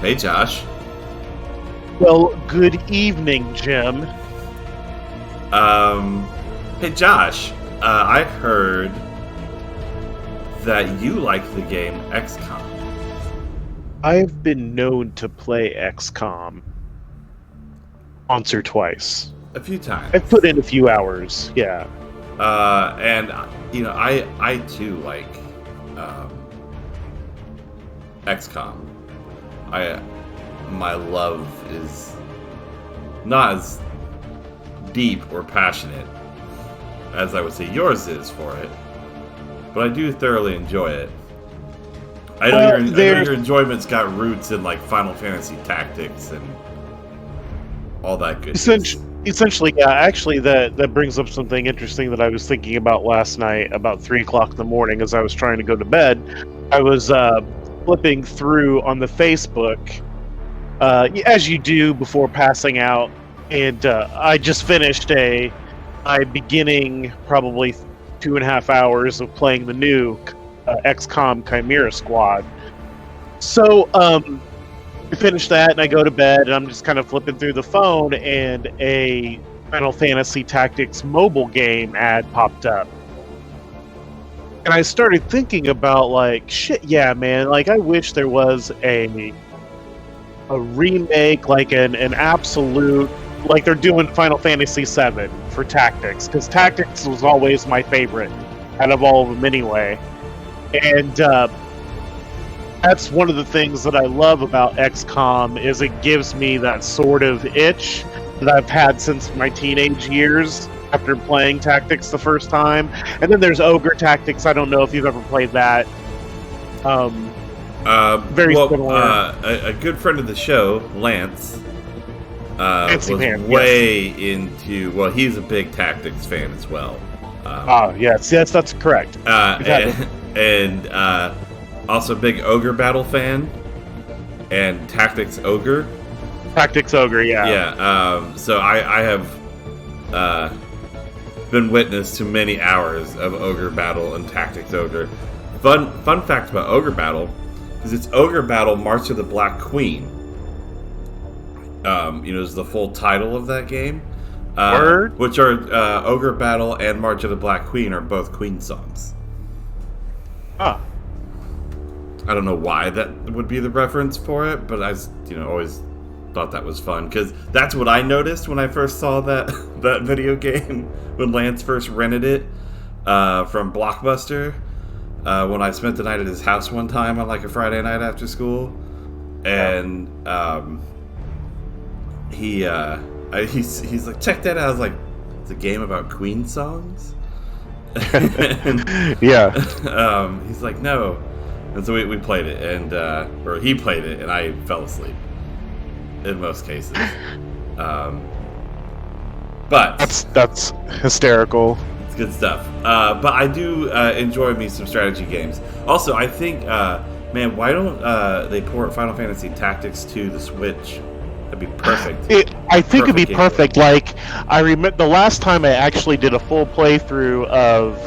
Hey, Josh. Well, good evening, Jim. Hey, Josh. I heard that you like the game XCOM. I've been known to play XCOM once or twice. A few times. I've put in a few hours, yeah. And I too like XCOM. My love is not as deep or passionate as I would say yours is for it, but I do thoroughly enjoy it. I know your enjoyment's got roots in like Final Fantasy Tactics and all that good stuff. Essentially, yeah. Actually, that brings up something interesting that I was thinking about last night, about 3 o'clock in the morning, as I was trying to go to bed. I was flipping through on the Facebook, as you do before passing out, and I just finished my beginning probably 2.5 hours of playing the new XCOM Chimera Squad. So, I finish that and I go to bed and I'm just kind of flipping through the phone and a Final Fantasy Tactics mobile game ad popped up. And I started thinking about like, shit, yeah, man, like I wish there was a remake, like an absolute, like they're doing Final Fantasy VII for Tactics, because Tactics was always my favorite out of all of them anyway. And that's one of the things that I love about XCOM is it gives me that sort of itch that I've had since my teenage years after playing Tactics the first time. And then there's Ogre Tactics. I don't know if you've ever played that. Very similar. A good friend of the show, Lance, was way into. Well, he's a big Tactics fan as well. Yes, that's correct. And also a big Ogre Battle fan, and Tactics Ogre. Tactics Ogre, yeah. Yeah, so I have been witness to many hours of Ogre Battle and Tactics Ogre. Fun fact about Ogre Battle is it's Ogre Battle March of the Black Queen. Is the full title of that game. Word? Which are Ogre Battle and March of the Black Queen are both Queen songs. I don't know why that would be the reference for it, but I always thought that was fun, because that's what I noticed when I first saw that video game, when Lance first rented it from Blockbuster, when I spent the night at his house one time on like a Friday night after school, and he's like, check that out. I was like, it's a game about Queen songs? Yeah. He's like, no. And so we played it, and or he played it, and I fell asleep in most cases. But that's hysterical. It's good stuff. But I do enjoy me some strategy games. Also, I think, man, why don't they port Final Fantasy Tactics to the Switch? That'd be perfect. I think it'd be perfect. Like, I remember the last time I actually did a full playthrough of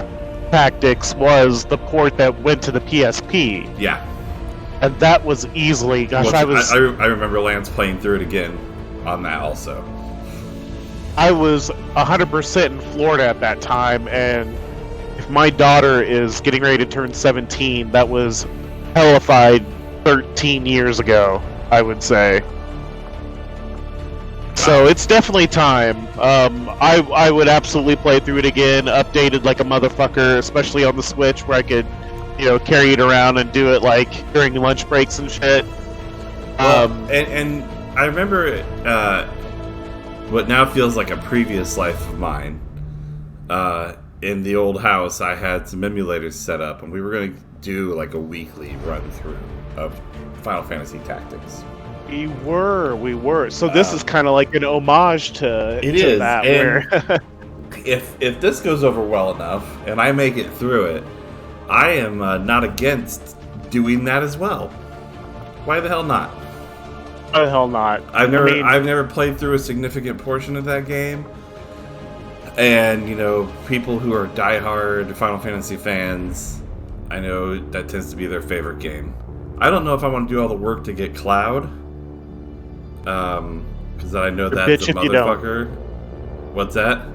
Tactics was the port that went to the PSP. Yeah. And that was easily... Gosh, I remember Lance playing through it again on that also. I was 100% in Florida at that time, and if my daughter is getting ready to turn 17, that was hellified 13 years ago, I would say. So it's definitely time. I would absolutely play through it again, updated like a motherfucker, especially on the Switch, where I could, carry it around and do it like during lunch breaks and shit. And I remember what now feels like a previous life of mine. In the old house, I had some emulators set up, and we were going to do like a weekly run through of Final Fantasy Tactics. We were. So this is kind of like an homage to that. And if this goes over well enough, and I make it through it, I am not against doing that as well. Why the hell not? Why the hell not? I've never played through a significant portion of that game, and people who are diehard Final Fantasy fans, I know that tends to be their favorite game. I don't know if I want to do all the work to get Cloud, Because I know that's bitch a if you don't. motherfucker. What's that?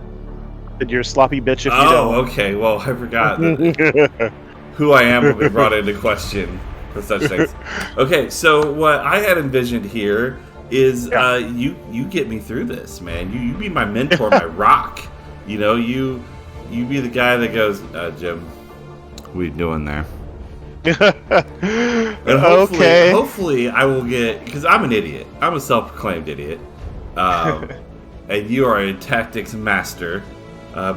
And you're a sloppy bitch if you Oh, don't. okay. Well, I forgot that who I am will be brought into question for such things. Okay, so what I had envisioned here is you get me through this, man. You be my mentor, my rock. You know, you be the guy that goes, Jim, what are you doing there? And hopefully I will get, because I'm an idiot. I'm a self-proclaimed idiot. And you are a tactics master.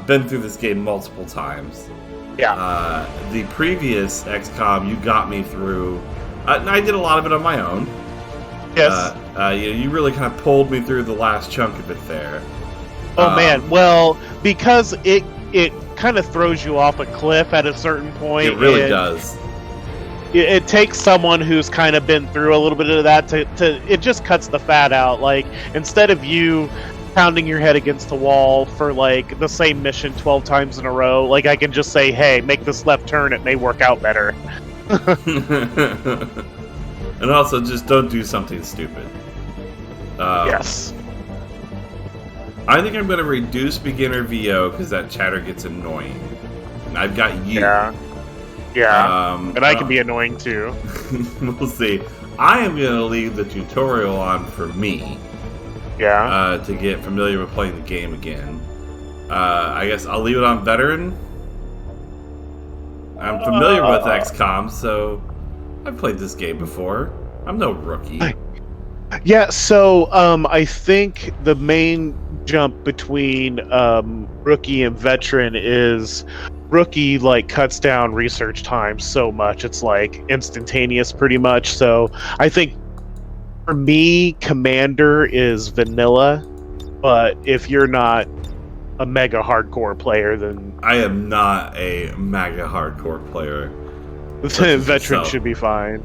Been through this game multiple times. Yeah. The previous XCOM, you got me through. I did a lot of it on my own. Yes. You really kind of pulled me through the last chunk of it there. Oh man, well, because it kind of throws you off a cliff at a certain point. It really does. It takes someone who's kind of been through a little bit of that to it just cuts the fat out. Like, instead of you pounding your head against the wall for like the same mission 12 times in a row, like I can just say, hey, make this left turn, it may work out better. And also, just don't do something stupid. Yes. I think I'm going to reduce beginner VO because that chatter gets annoying. And I've got you. Yeah. And I can be annoying too. We'll see. I am going to leave the tutorial on for me. Yeah. To get familiar with playing the game again. I guess I'll leave it on veteran. I'm familiar with XCOM, so I've played this game before. I'm no rookie. Yeah, so I think the main jump between rookie and veteran is rookie like cuts down research time so much, it's like instantaneous pretty much. So I think for me, commander is vanilla, but if you're not a mega hardcore player, then I am not a mega hardcore player. Veteran should be fine.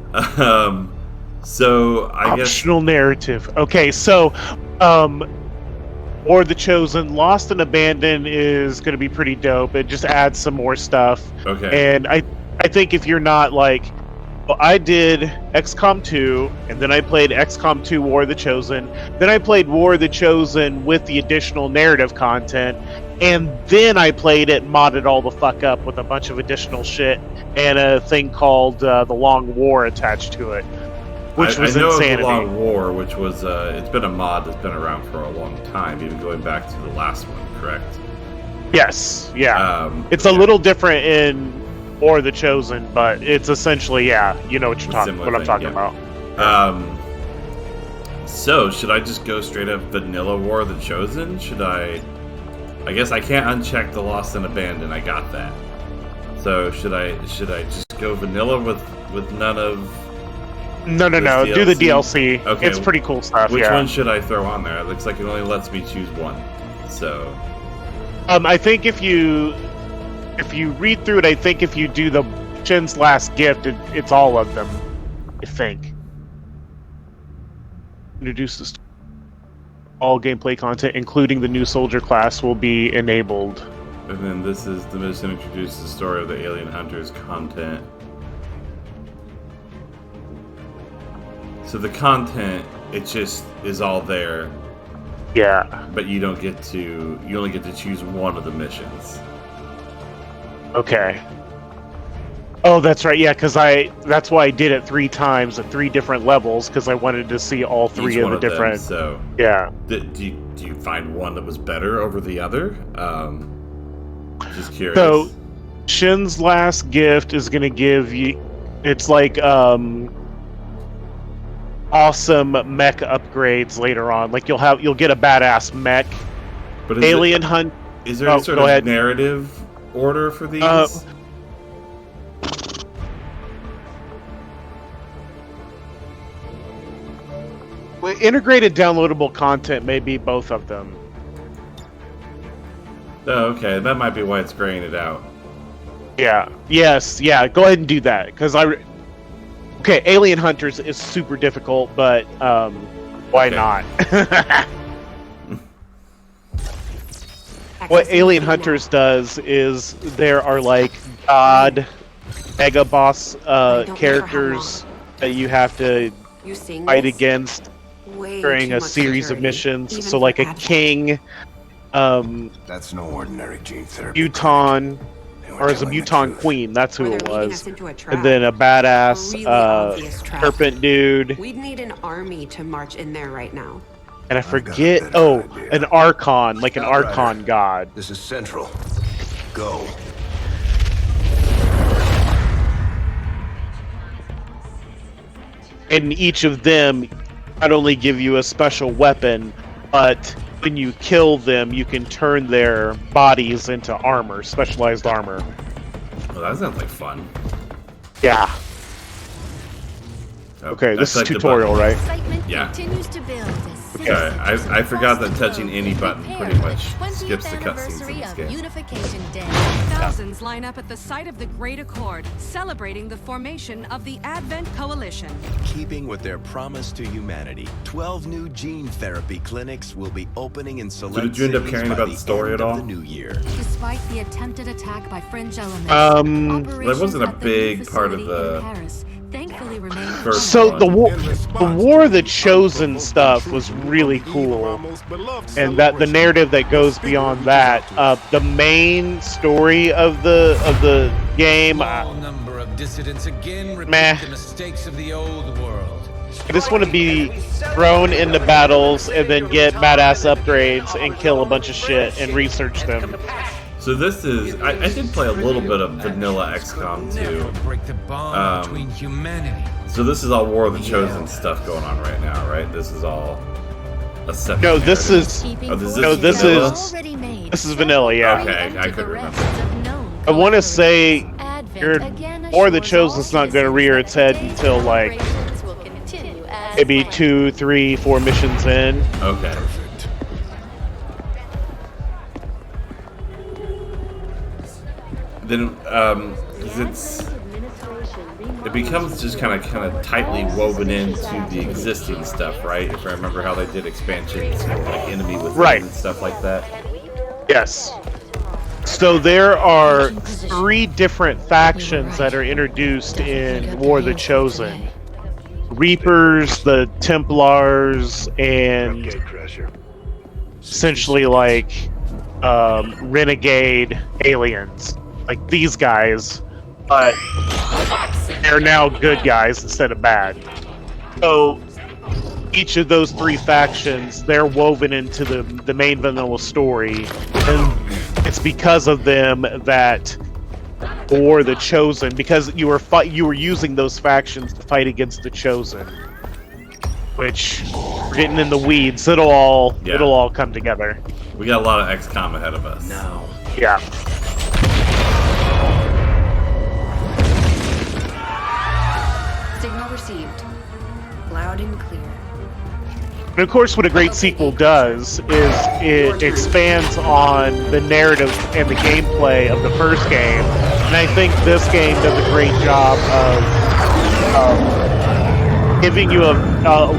So I guess optional narrative. Okay, so or the Chosen, Lost and Abandoned is going to be pretty dope. It just adds some more stuff. Okay. And I think if you're not like, well, I did XCOM 2, and then I played XCOM 2 War of the Chosen. Then I played War of the Chosen with the additional narrative content, and then I played it, modded all the fuck up with a bunch of additional shit and a thing called the Long War attached to it, which was I know insanity. Of the Long War, which was it's been a mod that's been around for a long time, even going back to the last one, correct? Yes, yeah. It's a little different in War of the Chosen, but it's essentially, you know what I'm talking about. So should I just go straight up vanilla War of the Chosen? Should I guess I can't uncheck the Lost and Abandoned. I got that. So should I just go vanilla with none of? No. Do the DLC. Okay. It's pretty cool stuff. Which one should I throw on there? It looks like it only lets me choose one. So. I think if you read through it, I think if you do the Shin's Last Gift, it's all of them. I think. Introduces all gameplay content, including the new soldier class, will be enabled. And then this is the mission introduces the story of the alien hunters content. So the content, it just is all there. Yeah. But you only get to choose one of the missions. Okay. Oh, that's right. Yeah, because that's why I did it 3 times at 3 different levels, because I wanted to see all 3 of the different. So yeah. Do you find one that was better over the other? Just curious. So, Shin's Last Gift is going to give you. It's like awesome mech upgrades later on. Like you'll get a badass mech. But Alien Hunt. Is there any sort of narrative order for these? Integrated downloadable content may be both of them. Oh, okay. That might be why it's graying it out. Yeah. Yes. Yeah. Go ahead and do that, because Okay, Alien Hunters is super difficult, but why not? What Alien Hunters does is there are like god mega boss characters that you have to fight against. Way during too a much series of security, missions. even So for like a Advent. king, That's no ordinary gene therapy. Muton, They were or as a telling the Muton truth. queen, that's who Or it they're leading was. us into a trap. And then a badass really obvious trap. serpent dude. We'd need an army to march in there right now. And I got a forget, better idea. an Archon, like an Outrider. Archon god. This is Central. Go. And each of them not only give you a special weapon, but when you kill them, you can turn their bodies into armor, specialized armor. Well, that sounds like fun. Yeah. Oh, Okay, that's this is like the tutorial, button. right? Excitement Yeah. continues to build as Okay, I forgot that touching any button pretty much Prepare for the 20th skips the cutscenes in anniversary this of game. Unification Day. Thousands line up at the site of the Great Accord, celebrating the formation of the Advent Coalition. Keeping with their promise to humanity, 12 new gene therapy clinics will be opening in select did you end up cities caring by about the story end at of all? the new year. Despite the attempted attack by fringe elements, That wasn't a operations at the big new part of facility the in Paris thankfully remained first So one. the War of the Chosen stuff was really cool, and that the narrative that goes beyond that, the main story of the game, Small number of dissidents again repeat Meh. the mistakes of the old world. I just want to be thrown into battles and then get badass upgrades and kill a bunch of shit and research them. So this is I did play a little bit of vanilla XCOM Never 2. break the bond between humanity. So this is all War of the Chosen stuff going on right now, right? This is all a separate. No, this narrative. is keeping Oh, this is No, this vanilla? is- already made this is vanilla, yeah. Okay, I preempted couldn't the remember. rest of known I want to collaborators. say Advent your again War of the assures Chosen's all not going to rear its head citizens until that like operations will continue as maybe planned. 2, 3, 4 missions in. Okay. Then, 'cause it becomes just kind of tightly woven into the existing stuff, right? If I remember how they did expansions, like enemy with Right. and stuff like that. Yes. So there are 3 different factions that are introduced in War of the Chosen. Reapers, the Templars, and essentially like renegade aliens. Like these guys, but they're now good guys instead of bad. So each of those 3 factions, they're woven into the main vanilla story, and it's because of them that War of the Chosen, because you were using those factions to fight against the Chosen, which we're getting in the weeds. It'll all come together. We got a lot of XCOM ahead of us. Now, Yeah. Signal received. Loud and clear. And of course, what a great sequel does is it expands on the narrative and the gameplay of the first game. And I think this game does a great job of giving you a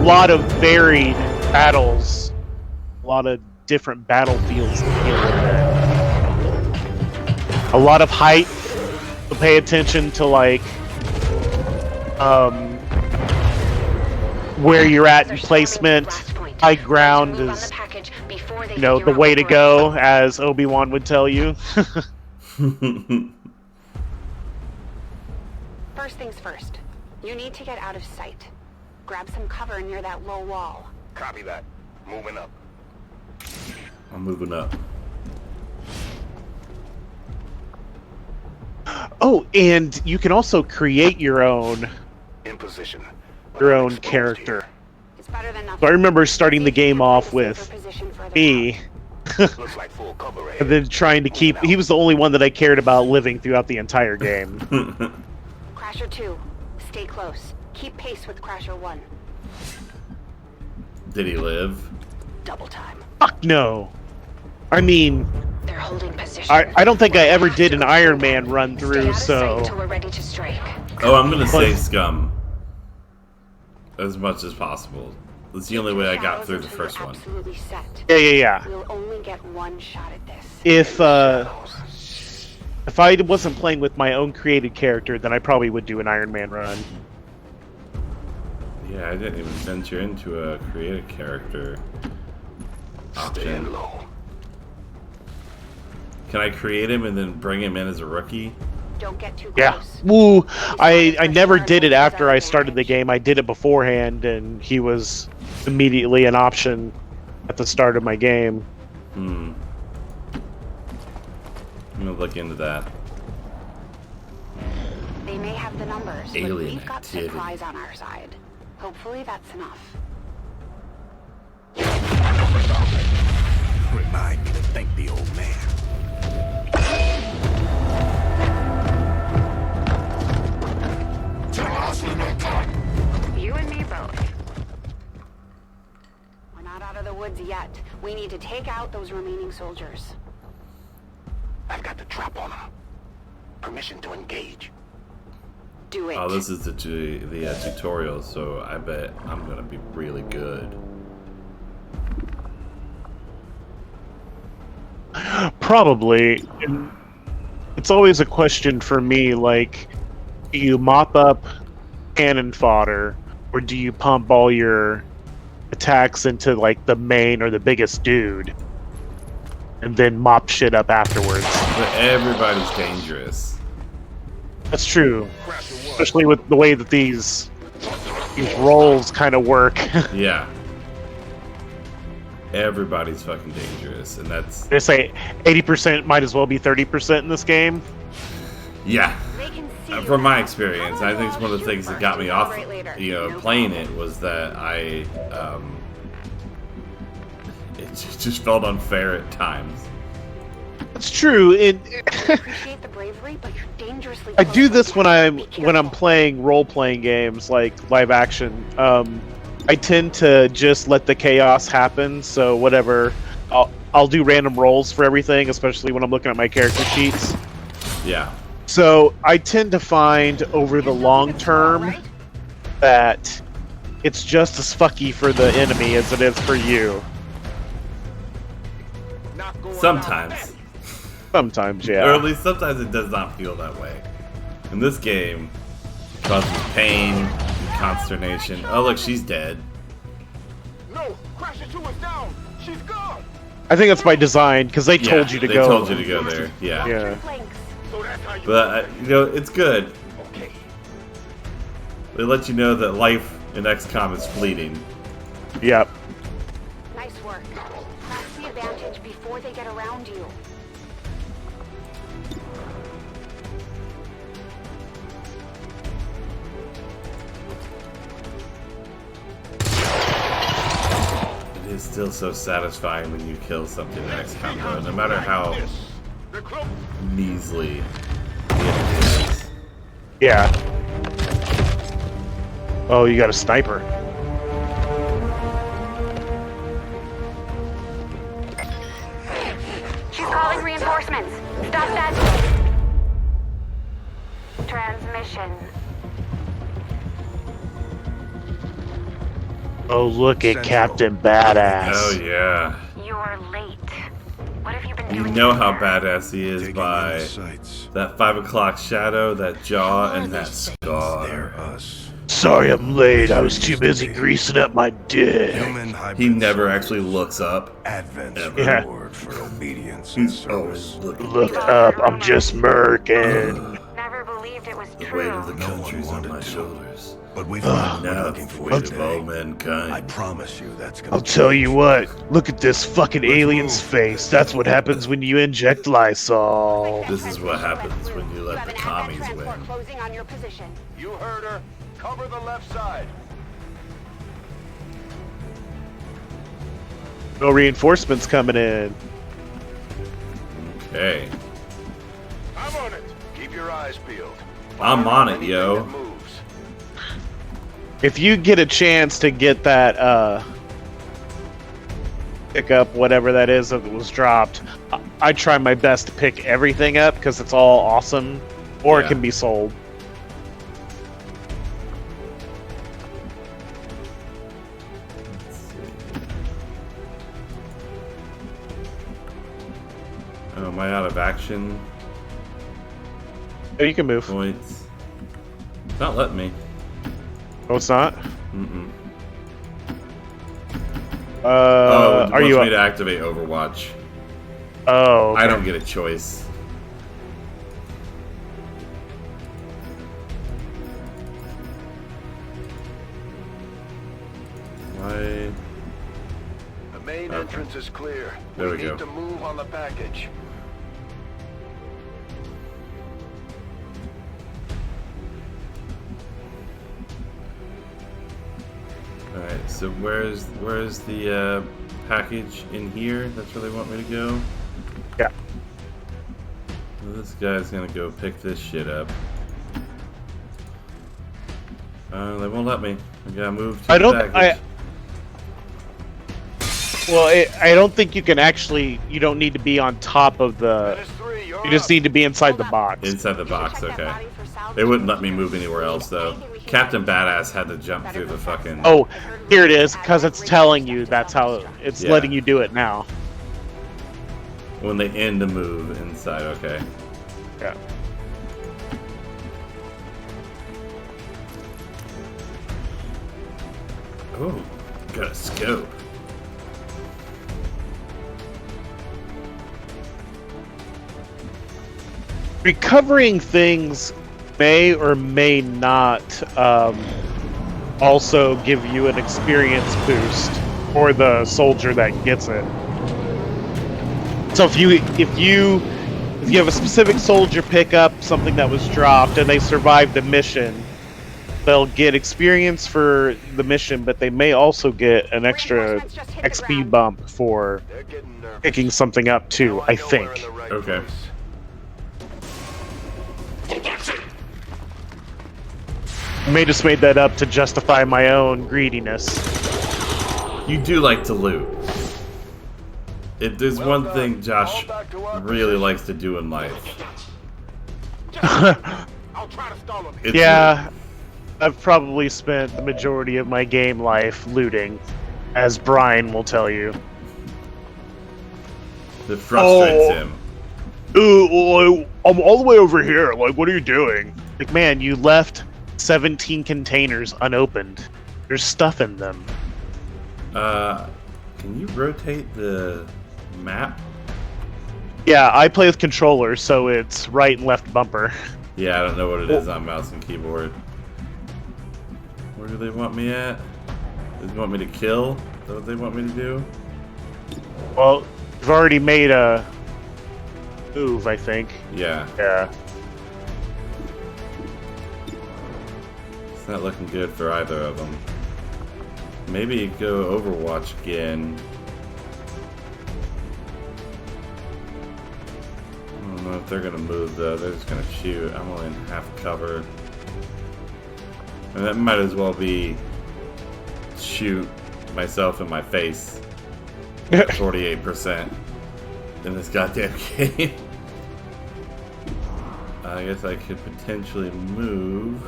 lot of varied battles, a lot of different battlefields to deal with. A lot of height. So pay attention to like where you're at in placement. High ground is, the way to go, as Obi-Wan would tell you. First things first. You need to get out of sight. Grab some cover near that low wall. Copy that. Moving up. I'm moving up. Oh, and you can also create your own In position. character. It's better than nothing. So I remember starting the game off with me, Looks like full cover ahead. and then trying to keep. He was the only one that I cared about living throughout the entire game. Crasher 2, stay close. Keep pace with Crasher 1. Did he live? Double time. Fuck no. I mean, They're holding position. I don't think I ever did an Iron Man run Stay through, out of sight so until we're ready to strike. Oh, I'm gonna save scum as much as possible. That's the only way I got through the first one. Absolutely set. yeah. We'll only get one shot at this. If I wasn't playing with my own created character, then I probably would do an Iron Man run. Yeah, I didn't even venture into a create a character option. Stand low. Can I create him and then bring him in as a rookie? Don't get too Yeah. close. Woo! I never did it after I started the game. I did it beforehand, and he was immediately an option at the start of my game. I'm gonna look into that. They may have the numbers, but Alien we've got activity. supplies on our side. Hopefully that's enough. Remind me to thank the old man. You and me both. We're not out of the woods yet. We need to take out those remaining soldiers. I've got the trap on him. Permission to engage. Do it. Oh, this is the tutorial, so I bet I'm gonna be really good. Probably. And it's always a question for me, like, do you mop up cannon fodder, or do you pump all your attacks into, like, the main or the biggest dude, and then mop shit up afterwards? But everybody's dangerous. That's true. Especially with the way that these rolls kind of work. Yeah. Everybody's fucking dangerous, and that's... They say 80% might as well be 30% in this game. Yeah. They can see you From my now. experience, Come I on, think it's one of the shoot things that first got me and off, celebrate later. you know, No playing problem. it was that it just felt unfair at times. That's true. I appreciate the bravery, but you're dangerously I close do right this when now. I'm Be when I'm careful. playing role-playing games like live action. I tend to just let the chaos happen. So whatever, I'll do random rolls for everything, especially when I'm looking at my character sheets. Yeah. So I tend to find over the You're long still smart, term right? that it's just as fucky for the enemy as it is for you. Sometimes. Sometimes, yeah. Or at least sometimes it does not feel that way. In this game, it causes pain, and consternation. Oh, look, she's dead. No! Crash into us down! She's gone! I think that's by design because they told you to they go. told you to go there. Yeah. Yeah. Flanks. So that's how you... But, you know, it's good. Okay. They let you know that life in XCOM is fleeting. Yep. Nice work. Press the advantage before they get around you. It is still so satisfying when you kill something in XCOM, though, no matter how They're close. measly the enemy is. Yeah. Oh, you got a sniper. She's calling reinforcements. Stop that. Transmission. Oh, look at Central. Captain Badass. Oh, yeah. You're late. What have you been You doing? know down how there? badass he is Digging by in the sights. that 5 o'clock shadow, that jaw, and that They're scar. us. Sorry I'm late. I was too busy greasing up my dick. Human hybrid He never soldiers. actually looks up. Advent's Yeah. reward for obedience and He's always service. looking Look up, I'm just murking. Never believed it was The true. weight of the No one country's on wanted my to. shoulders. But we've got Now looking it's the for you weight of all today. I mankind. promise you that's gonna I'll tell you change. what, look at this fucking alien's face. That's what happens when you inject Lysol. This is what happens when you let have the an commies advent transport win. closing on your position. You heard her. Cover the left side. No reinforcements coming in. Okay. I'm on it. Keep your eyes peeled. I'm on it, Anything yo. that moves. If you get a chance to get that, pick up whatever that is that was dropped, I try my best to pick everything up because it's all awesome, or Yeah. it can be sold. Let's see. Oh, am I out of action Oh, you can move. points? It's not letting me. Oh, it's not. Mm-mm. It Are wants you? me to activate Overwatch. Oh, okay. I don't get a choice. Why? The main entrance is clear. There we need go. to move on the package. Alright, so where's the package in here? That's where they want me to go? Yeah. Well, this guy's gonna go pick this shit up. They won't let me. I gotta move to I the don't. package. I don't think you can actually. You don't need to be on top of the. -3, you're You just up. need to be inside the box. Inside the You should box, check that okay. body for salvage. They wouldn't let me move anywhere else, though. Captain Badass had to jump through the fucking... Oh, here it is, because it's telling you that's how it's Yeah. letting you do it now. When they end the move inside, okay. Yeah. Oh, got a scope. Recovering things may or may not also give you an experience boost for the soldier that gets it. So if you have a specific soldier pick up something that was dropped and they survive the mission, they'll get experience for the mission, but they may also get an extra XP bump for They're getting nervous. picking something up too, Now I know we're in think. the right Okay. place. I may just made that up to justify my own greediness. You do like to loot. If there's Well one done. thing Josh Fall back to our really likes to do in life, I'll try to stall him. it's Yeah, I've probably spent the majority of my game life looting, as Brian will tell you. loot. It frustrates Oh. him. I'm all the way over here. Like, what are you doing? Like, man, you left 17 containers unopened. There's stuff in them. Can you rotate the map? Yeah, I play with controller, so it's right and left bumper. Yeah, I don't know what it is on mouse and keyboard. Where do they want me at? Do they want me to kill? Is that what they want me to do? Well, you've already made a move, I think. Yeah, Yeah. it's not looking good for either of them. Maybe go Overwatch again. I don't know if they're gonna move though. They're just gonna shoot. I'm only in half cover. And that might as well be shoot myself in my face. 48% in this goddamn game. I guess I could potentially move.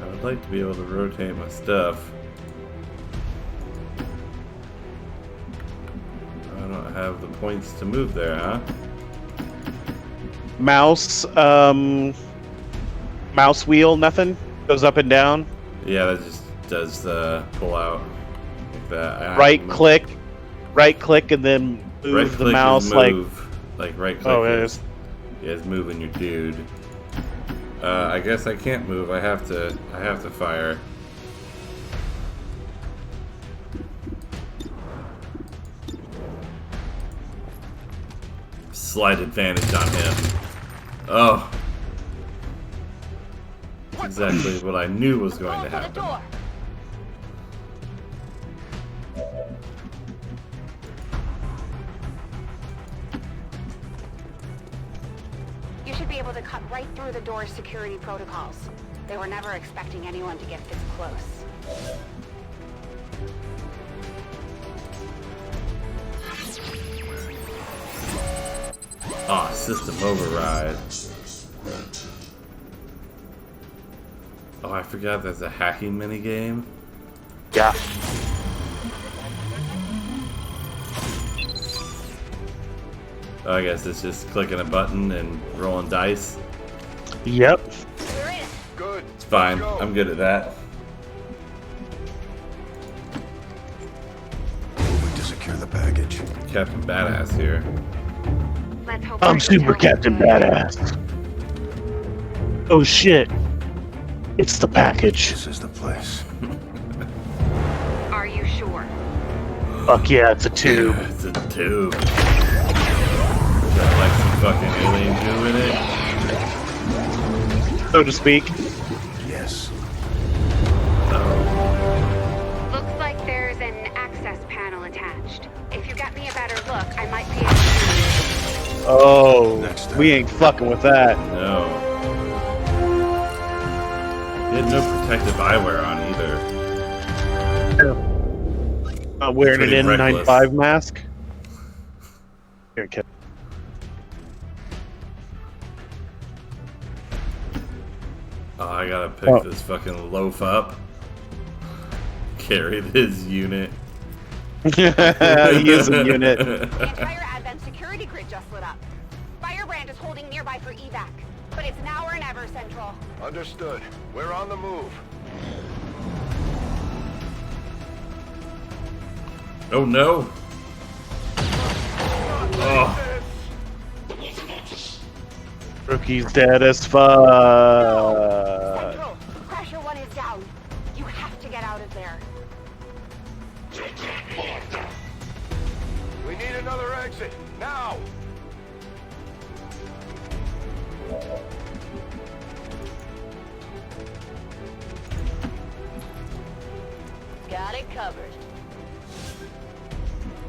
I would like to be able to rotate my stuff. I don't have the points to move there, huh? Mouse wheel, nothing? Goes up and down? Yeah, that just does the pull out like that. I have to Right move- click, and then move right the click mouse is like... move. Like right click Oh, it is moving your dude. I guess I can't move. I have to fire. Slight advantage on him. Oh. That's exactly what I knew was going to happen. You should be able to cut right through the door's security protocols. They were never expecting anyone to get this close. Ah, system override. Oh, I forgot there's a hacking minigame. Yeah. I guess it's just clicking a button and rolling dice. Yep. We're in. Good. It's fine. Let's go. I'm good at that. Moving to secure the package. Captain Badass here. Let's hope I'm our Super hotel Captain is good. Badass. Oh shit. It's the package. This is the place. Are you sure? Fuck yeah, it's a tube. It's a tube. Is that like some fucking alien goo in it? So to speak. Yes. Looks like there's an access panel attached. If you get me a better look, I might be able to... Oh, Next time. we ain't fucking with that. No. He had no protective eyewear on either. Not wearing an Pretty reckless. N95 mask. Here, kid. Oh, I gotta pick this fucking loaf up. Carry this unit. Use a unit. The entire Advent security grid just lit up. Firebrand is holding nearby for evac, but it's now or never, Central. Understood. We're on the move. Oh no! Oh, Rookie's dead as fuck. Central, Crasher 1 is down. You have to get out of there. We need another exit. Now! Got it covered.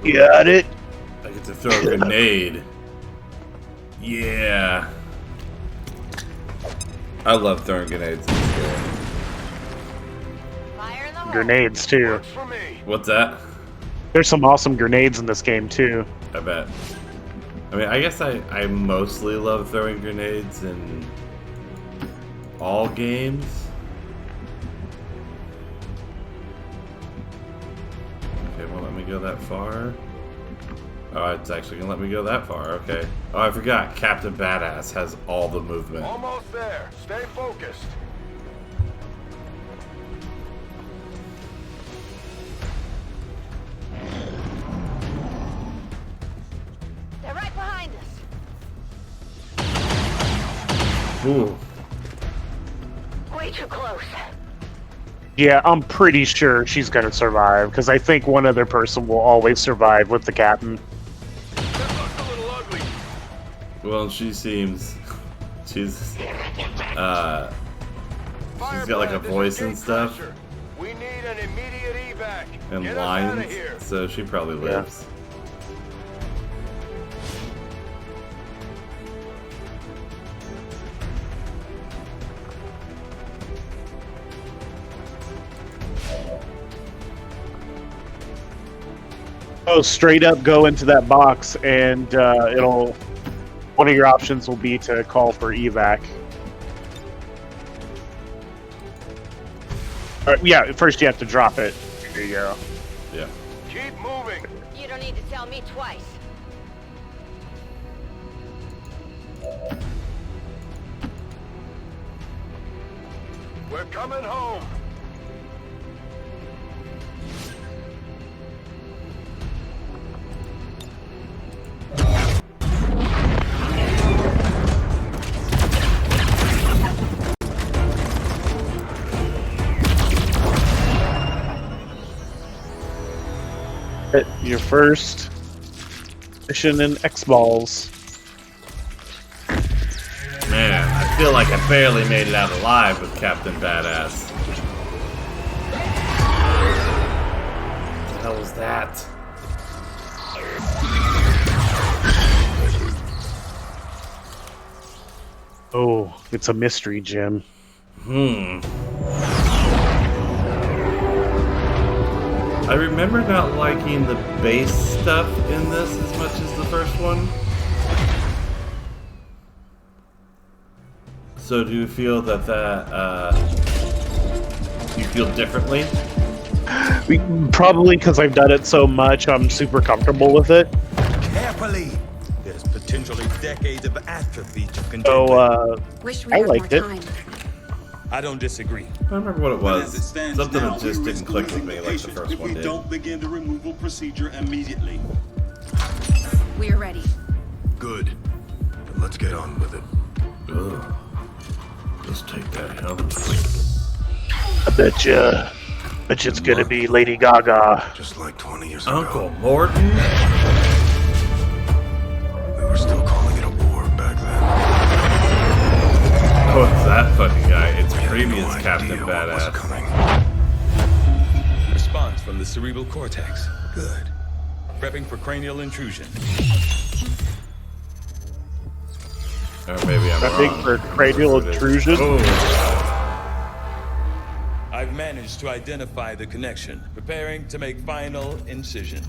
Got it. I get to throw a grenade. Yeah. I love throwing grenades in this game. Fire in the hole. Grenades too. Works for me. What's that? There's some awesome grenades in this game too. I bet. I mean, I guess I mostly love throwing grenades in all games. Okay, won't let me go that far. Oh, it's actually gonna let me go that far. Okay. Oh, I forgot. Captain Badass has all the movement. Almost there. Stay focused. They're right behind us. Ooh. Way too close. Yeah, I'm pretty sure she's gonna survive because I think one other person will always survive with the captain. This looks a little ugly. Well, she seems. She's got like a Firebrand, this voice is and King stuff Crusher. We need an immediate evac. and Get us outta lines, here. so she probably lives. Oh, straight up go into that box and it'll. One of your options will be to call for evac. Yeah, first you have to drop it. There you go. Yeah. Keep moving. You don't need to tell me twice. We're coming home. Your first mission in X-Balls. Man, I feel like I barely made it out alive with Captain Badass. What the hell was that? Oh, it's a mystery, Jim. I remember not liking the base stuff in this as much as the first one. So do you feel that you feel differently? Probably because I've done it so much, I'm super comfortable with it. Carefully. There's potentially decades of atrophy to contend So, Wish we I had more liked it. time. with. I don't disagree. I don't remember what it But was. as it stands Something now, that just we didn't risk click with losing me the like the patient first if one we did. don't begin the removal procedure immediately. We're ready. Good. Then let's get on with it. Ugh. Let's take that helmet. I bet you it's gonna be Lady Gaga. Just like 20 years ago. Uncle Morton? We were still calling it a war back then. Oh, it's that fucking guy. It's We had previous no Captain idea what was Badass. coming. Response from the cerebral cortex. Good. Prepping for cranial intrusion. Or maybe I'm I wrong. think for cranial intrusion. Oh. I've managed to identify the connection. Preparing to make final incision.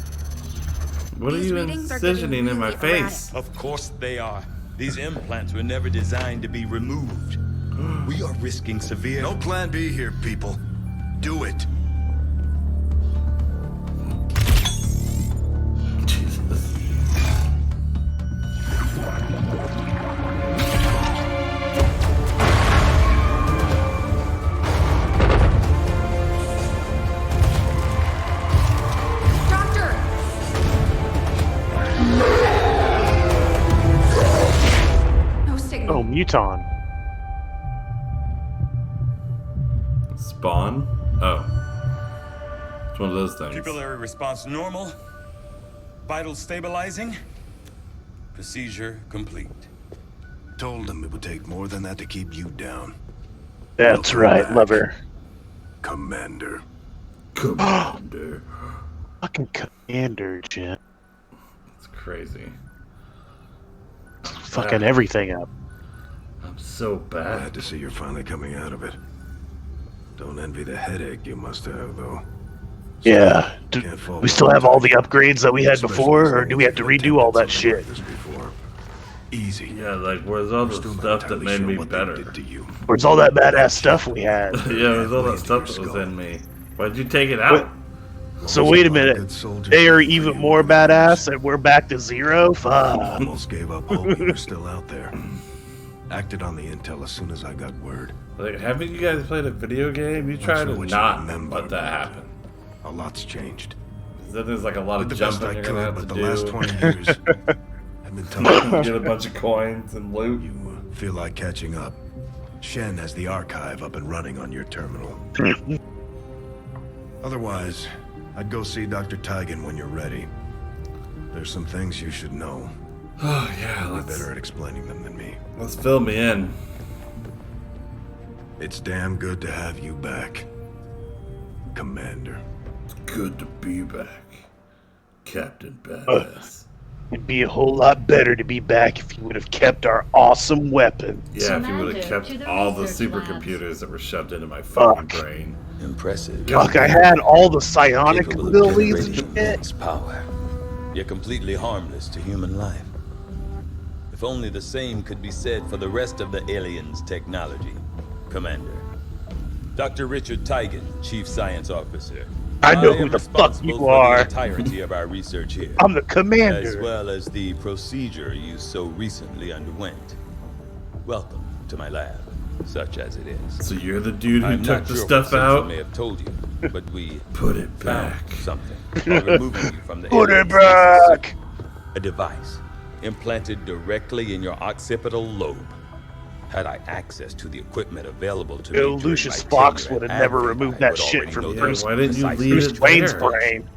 What are These you readings are getting incisioning in my really face? Of course they are. These implants were never designed to be removed. We are risking severe... No plan B here, people. Do it. Jesus. Doctor! No signal. Oh, Muton. Spawn? Oh. It's one of those things. Pupillary response normal. Vital stabilizing. Procedure complete. Told him it would take more than that to keep you down. That's Welcome right, back, lover. Commander. Commander. Fucking Commander, Jen. It's crazy. Fucking everything up. I'm so Glad bad. to see you're finally coming out of it. Don't envy the headache you must have, though. Yeah. Can't fall We still have all the upgrades that we had Especially before, or if do we have to you've redo all that attempted shit? something like this before. Easy. Yeah, like, where's all the Still not stuff that entirely made sure me what they better? did to you. Where's all that badass stuff we had? Yeah, there's all that stuff that was in me. Why'd you take it out? So wait a Lot of minute. good soldiers They are fought for even you more over the badass, years. and we're back to zero? Fuck. Almost gave up hope you were still out there. Acted on the intel as soon as I got word. Like, haven't you guys played a video game? You try sure to what you not remember, let that but happen. A lot's changed. Then there's like a lot Did of the best jumping I you're gonna could, have but to the do. last 20 years have been tough. Get a bunch of coins and loot. You feel like catching up. Shen has the archive up and running on your terminal. Otherwise, I'd go see Dr. Tigan when you're ready. There's some things you should know. Oh yeah, You're better at explaining them than me. let's fill me in. It's damn good to have you back, Commander. Good to be back, Captain Badass. It'd be a whole lot better to be back if you would have kept our awesome weapon. Yeah, if you would have Commander, kept to the all the research supercomputers that were shoved into my fucking Fuck. brain. Impressive. Fuck, I had all the psionic Capable of abilities and generating shit. immense power. Yet completely harmless to human life. If only the same could be said for the rest of the aliens' technology, Commander. Dr. Richard Tigan, Chief Science Officer. I know who am the fuck responsible you for are. the entirety of our research here. I'm the As commander. well as the procedure you so recently underwent. Welcome to my lab, such as it is. So you're the dude who I'm took not the sure stuff what Central out? may have told you, but we Put it found back. something while removing you from the Put it alien back. space. A device implanted directly in your occipital lobe. Had I access to the equipment available to me, during Lucius my Fox tenure would at have never Advent, removed I that would shit already from know Yeah, Bruce, why didn't you precise leave Bruce it Wayne's there? brain.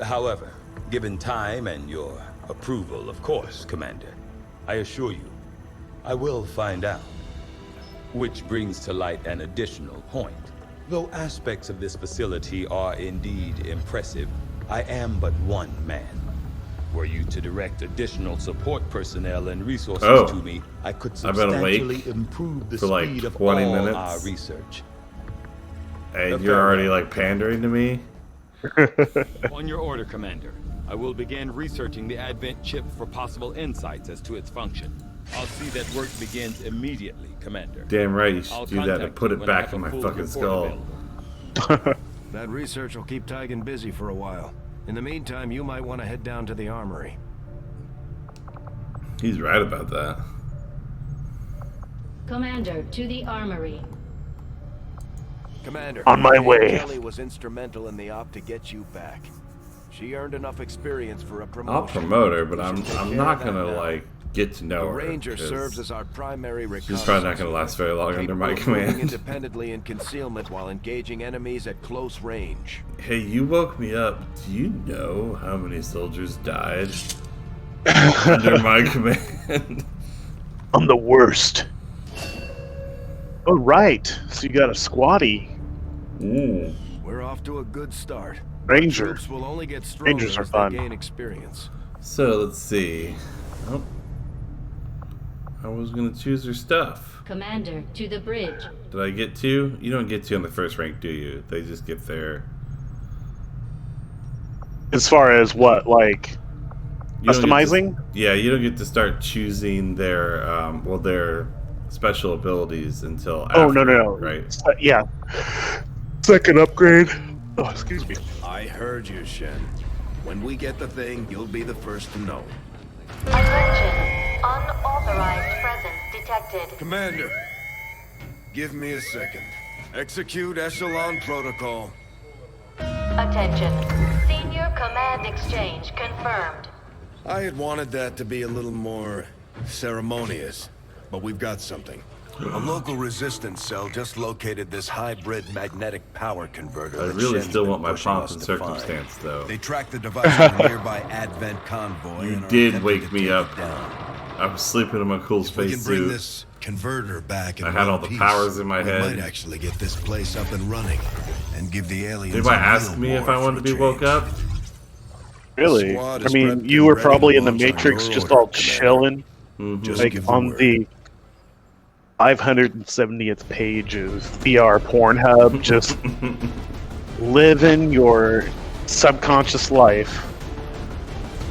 However, given time and your approval, of course, Commander, I assure you, I will find out. Which brings to light an additional point. Though aspects of this facility are indeed impressive, I am but one man. Were you to direct additional support personnel and resources Oh. to me, I could I've been awake substantially improve the for like speed of 20 all minutes. our research. Hey, you're already like pandering to me? On your order, Commander. I will begin researching the Advent chip for possible insights as to its function. I'll see that work begins immediately, Commander. Damn right, you I'll should do that and contact put you it when I back have in a my full fucking report skull. available. That research will keep Tigan busy for a while. In the meantime, you might want to head down to the armory. He's right about that. Commander, to the armory. Commander, On my Jane way. Kelly was instrumental in the op to get you back. She earned enough experience for a I'll promotion. promote her, but We I'm should take care not of that gonna now. like get to know The her. Ranger 'cause serves as our primary she's probably not gonna last very long under my capable of moving command. independently in concealment while engaging enemies at close range. Hey, you woke me up. Do you know how many soldiers died under my command? I'm the worst. Oh, right. So you got a squatty. Ooh. We're off to a good start. Ranger. Troops will only get stronger Rangers are as fun. they gain experience. So let's see. Oh. I was gonna choose her stuff. Commander, to the bridge. Did I get two? You don't get two on the first rank, do you? They just get there. As far as what, like You don't get to- customizing? Yeah, you don't get to start choosing their their special abilities until after, Oh, no. right? Yeah. Second upgrade. Oh, excuse me. I heard you, Shen. When we get the thing, you'll be the first to know. Attention. Unauthorized presence detected. Commander, give me a second. Execute Echelon Protocol. Attention. Senior command exchange confirmed. I had wanted that to be a little more ceremonious, but we've got something. A local resistance cell just located this hybrid magnetic power converter. I that really Shen's still been want my pushing pomp us and to find. circumstance, though. They tracked the device to a nearby Advent convoy. You and are did attempting wake to me take up. it down. I was sleeping in my cool We can space bring suit. this converter back in I had one all the piece. powers in my we head. might actually get this place up and running and give the aliens. Anybody a ask real me if war I wanted for to a be woke change. up? Really? Squad I is mean, prepped you and were ready to probably in the launch on Matrix your just order, all Commander. chilling. Just Like give on word. the 570th page of VR Pornhub, just living your subconscious life.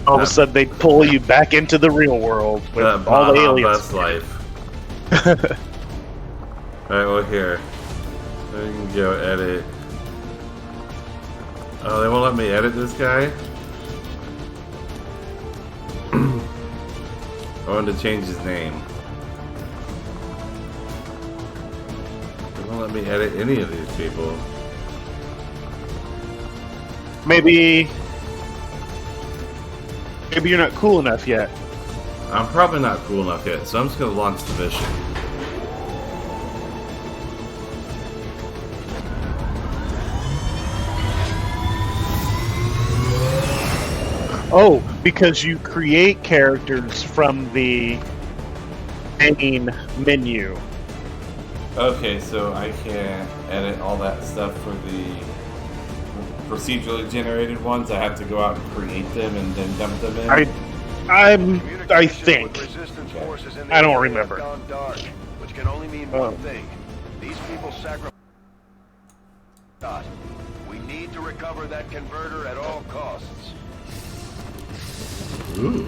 All of a sudden, they pull you back into the real world with That all the Baja aliens. Bus life. Alright, well here. I can go edit. Oh, they won't let me edit this guy? I wanted to change his name. They won't let me edit any of these people. Maybe you're not cool enough yet. I'm probably not cool enough yet, so I'm just gonna launch the mission. Oh, because you create characters from the main menu. Okay, so I can edit all that stuff for the procedurally generated ones. I have to go out and create them and then dump them in. I think. I don't remember. Gone dark, which can only mean one thing. These people sacrifice. We need to recover that converter at all costs. Ooh.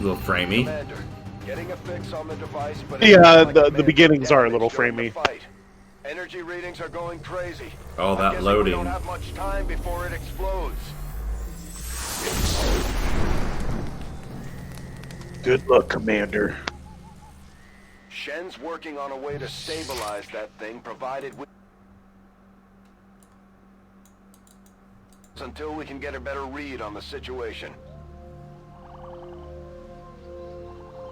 Little framey. Commander, getting a fix on the device, but Yeah, the beginnings are a little framey. Energy readings are going crazy. All I'm that guessing loading. We don't have much time before it explodes. Good luck, Commander. Shen's working on a way to stabilize that thing, provided we... until we can get a better read on the situation.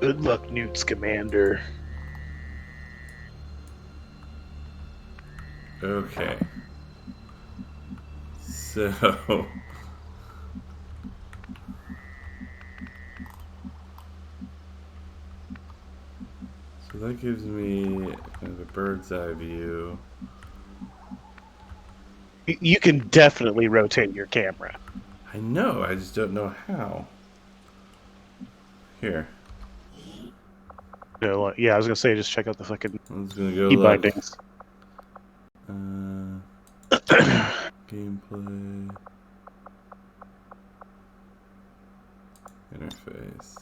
Good luck, Newt's Commander. Okay. So... So that gives me kind of a bird's eye view. You can definitely rotate your camera. I know, I just don't know how. Here. No, yeah, I was gonna say just check out the fucking I'm just gonna go key look. bindings. Gameplay. Interface.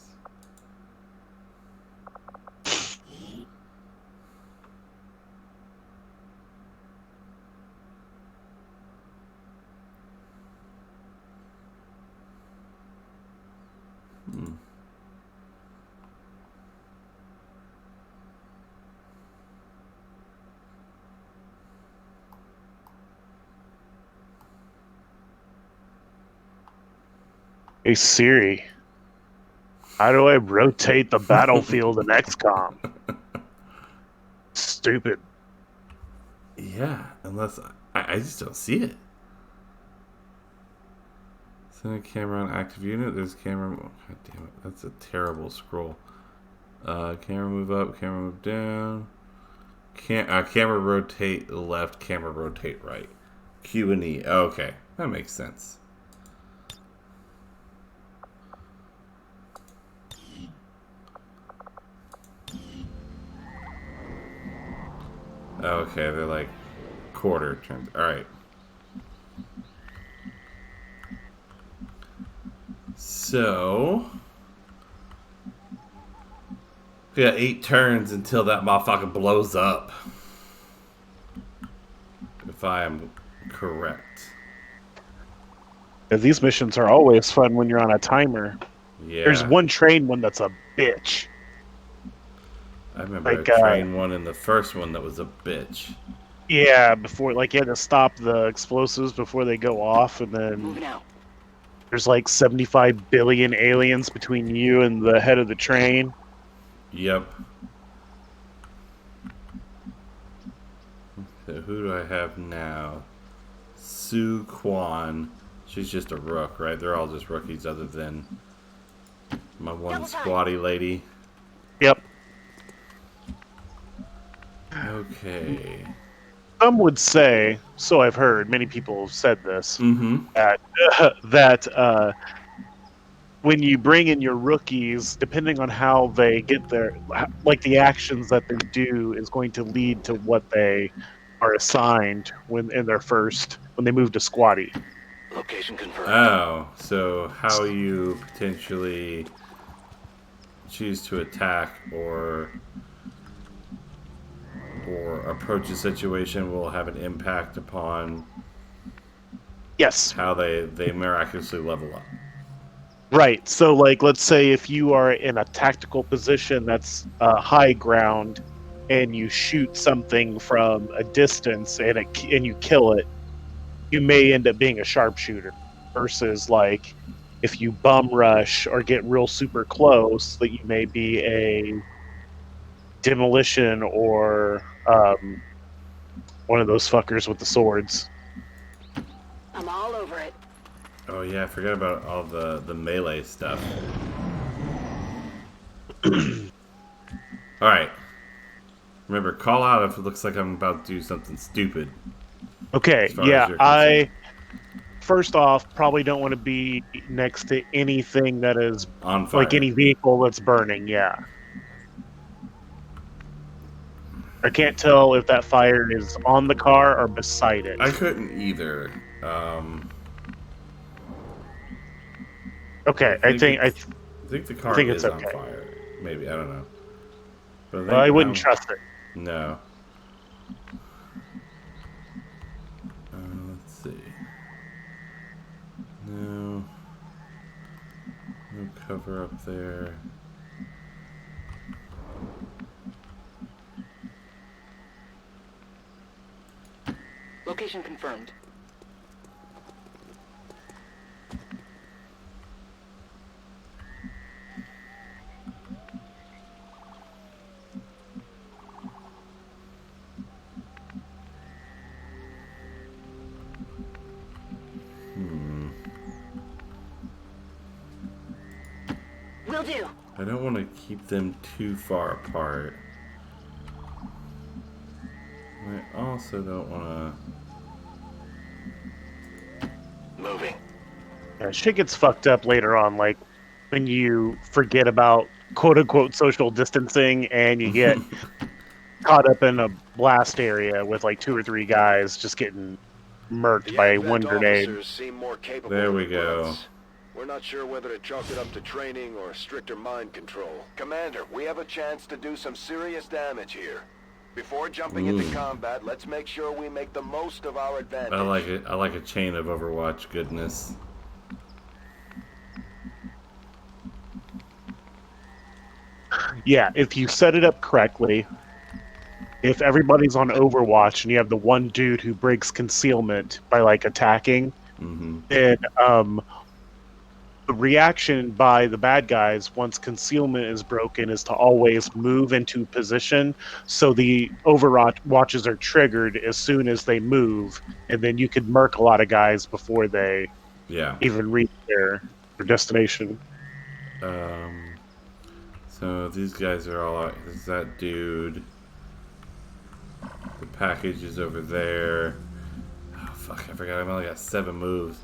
Hey Siri, how do I rotate the battlefield in XCOM? Stupid. Yeah, unless I just don't see it. Send a camera on active unit. There's camera. Oh, God damn it, that's a terrible scroll. Camera move up. Camera move down. Camera rotate left. Camera rotate right. Q and E. Okay, that makes sense. Okay, they're like quarter turns. Alright. So we got 8 turns until that motherfucker blows up. If I am correct. Yeah, these missions are always fun when you're on a timer. Yeah. There's one train one that's a bitch. I remember a train one in the first one that was a bitch. Yeah, before you had to stop the explosives before they go off, and then there's like 75 billion aliens between you and the head of the train. Yep. So who do I have now? Sue Kwan. She's just a rook, right? They're all just rookies other than my one squatty lady. Yep. Okay. Some would say, so I've heard, many people have said this, that when you bring in your rookies, depending on how they get there, like the actions that they do is going to lead to what they are assigned when they move to squatty. Location confirmed. Oh, so how you potentially choose to attack or approach a situation will have an impact upon how they miraculously level up. Right. So, let's say if you are in a tactical position that's high ground, and you shoot something from a distance and you kill it, you may end up being a sharpshooter. Versus, if you bum rush or get real super close, that you may be a demolition or one of those fuckers with the swords. I'm all over it. Oh yeah, I forgot about all the melee stuff. Alright. Remember, call out if it looks like I'm about to do something stupid. Okay, yeah, I first off probably don't want to be next to anything that is on fire. Like any vehicle that's burning, yeah. I can't tell if that fire is on the car or beside it. I couldn't either. Okay, I think the car is on fire. Maybe, I don't know. But I wouldn't trust it. No. Let's see. No. No cover up there. Location confirmed. Will do. I don't want to keep them too far apart. I also don't want to... Moving. Yeah, shit gets fucked up later on, like when you forget about quote-unquote social distancing and you get caught up in a blast area with like 2 or 3 guys just getting murked by one grenade. There we go. We're not sure whether to chalk it up to training or stricter mind control. Commander, we have a chance to do some serious damage here. Before jumping into combat, let's make sure we make the most of our advantage. I like it. I like a chain of Overwatch goodness. Yeah, if you set it up correctly, if everybody's on Overwatch and you have the one dude who breaks concealment by like attacking, then the reaction by the bad guys once concealment is broken is to always move into position, so the overwatches are triggered as soon as they move, and then you could murk a lot of guys before they even reach their destination. So these guys are all out. There's that dude. The package is over there. Oh, fuck, I forgot. I've only got 7 moves.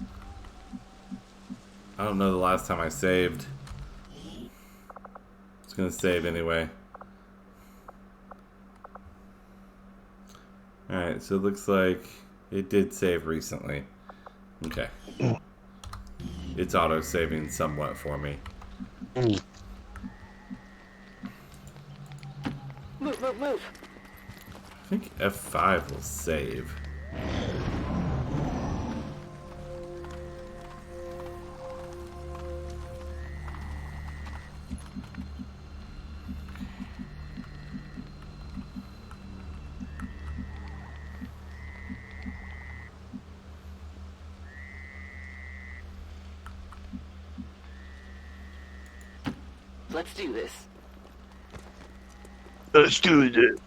I don't know the last time I saved. It's gonna save anyway. Alright, so it looks like it did save recently. Okay. It's auto-saving somewhat for me. Move, move, move. I think F5 will save. Let's do this. Let's do this.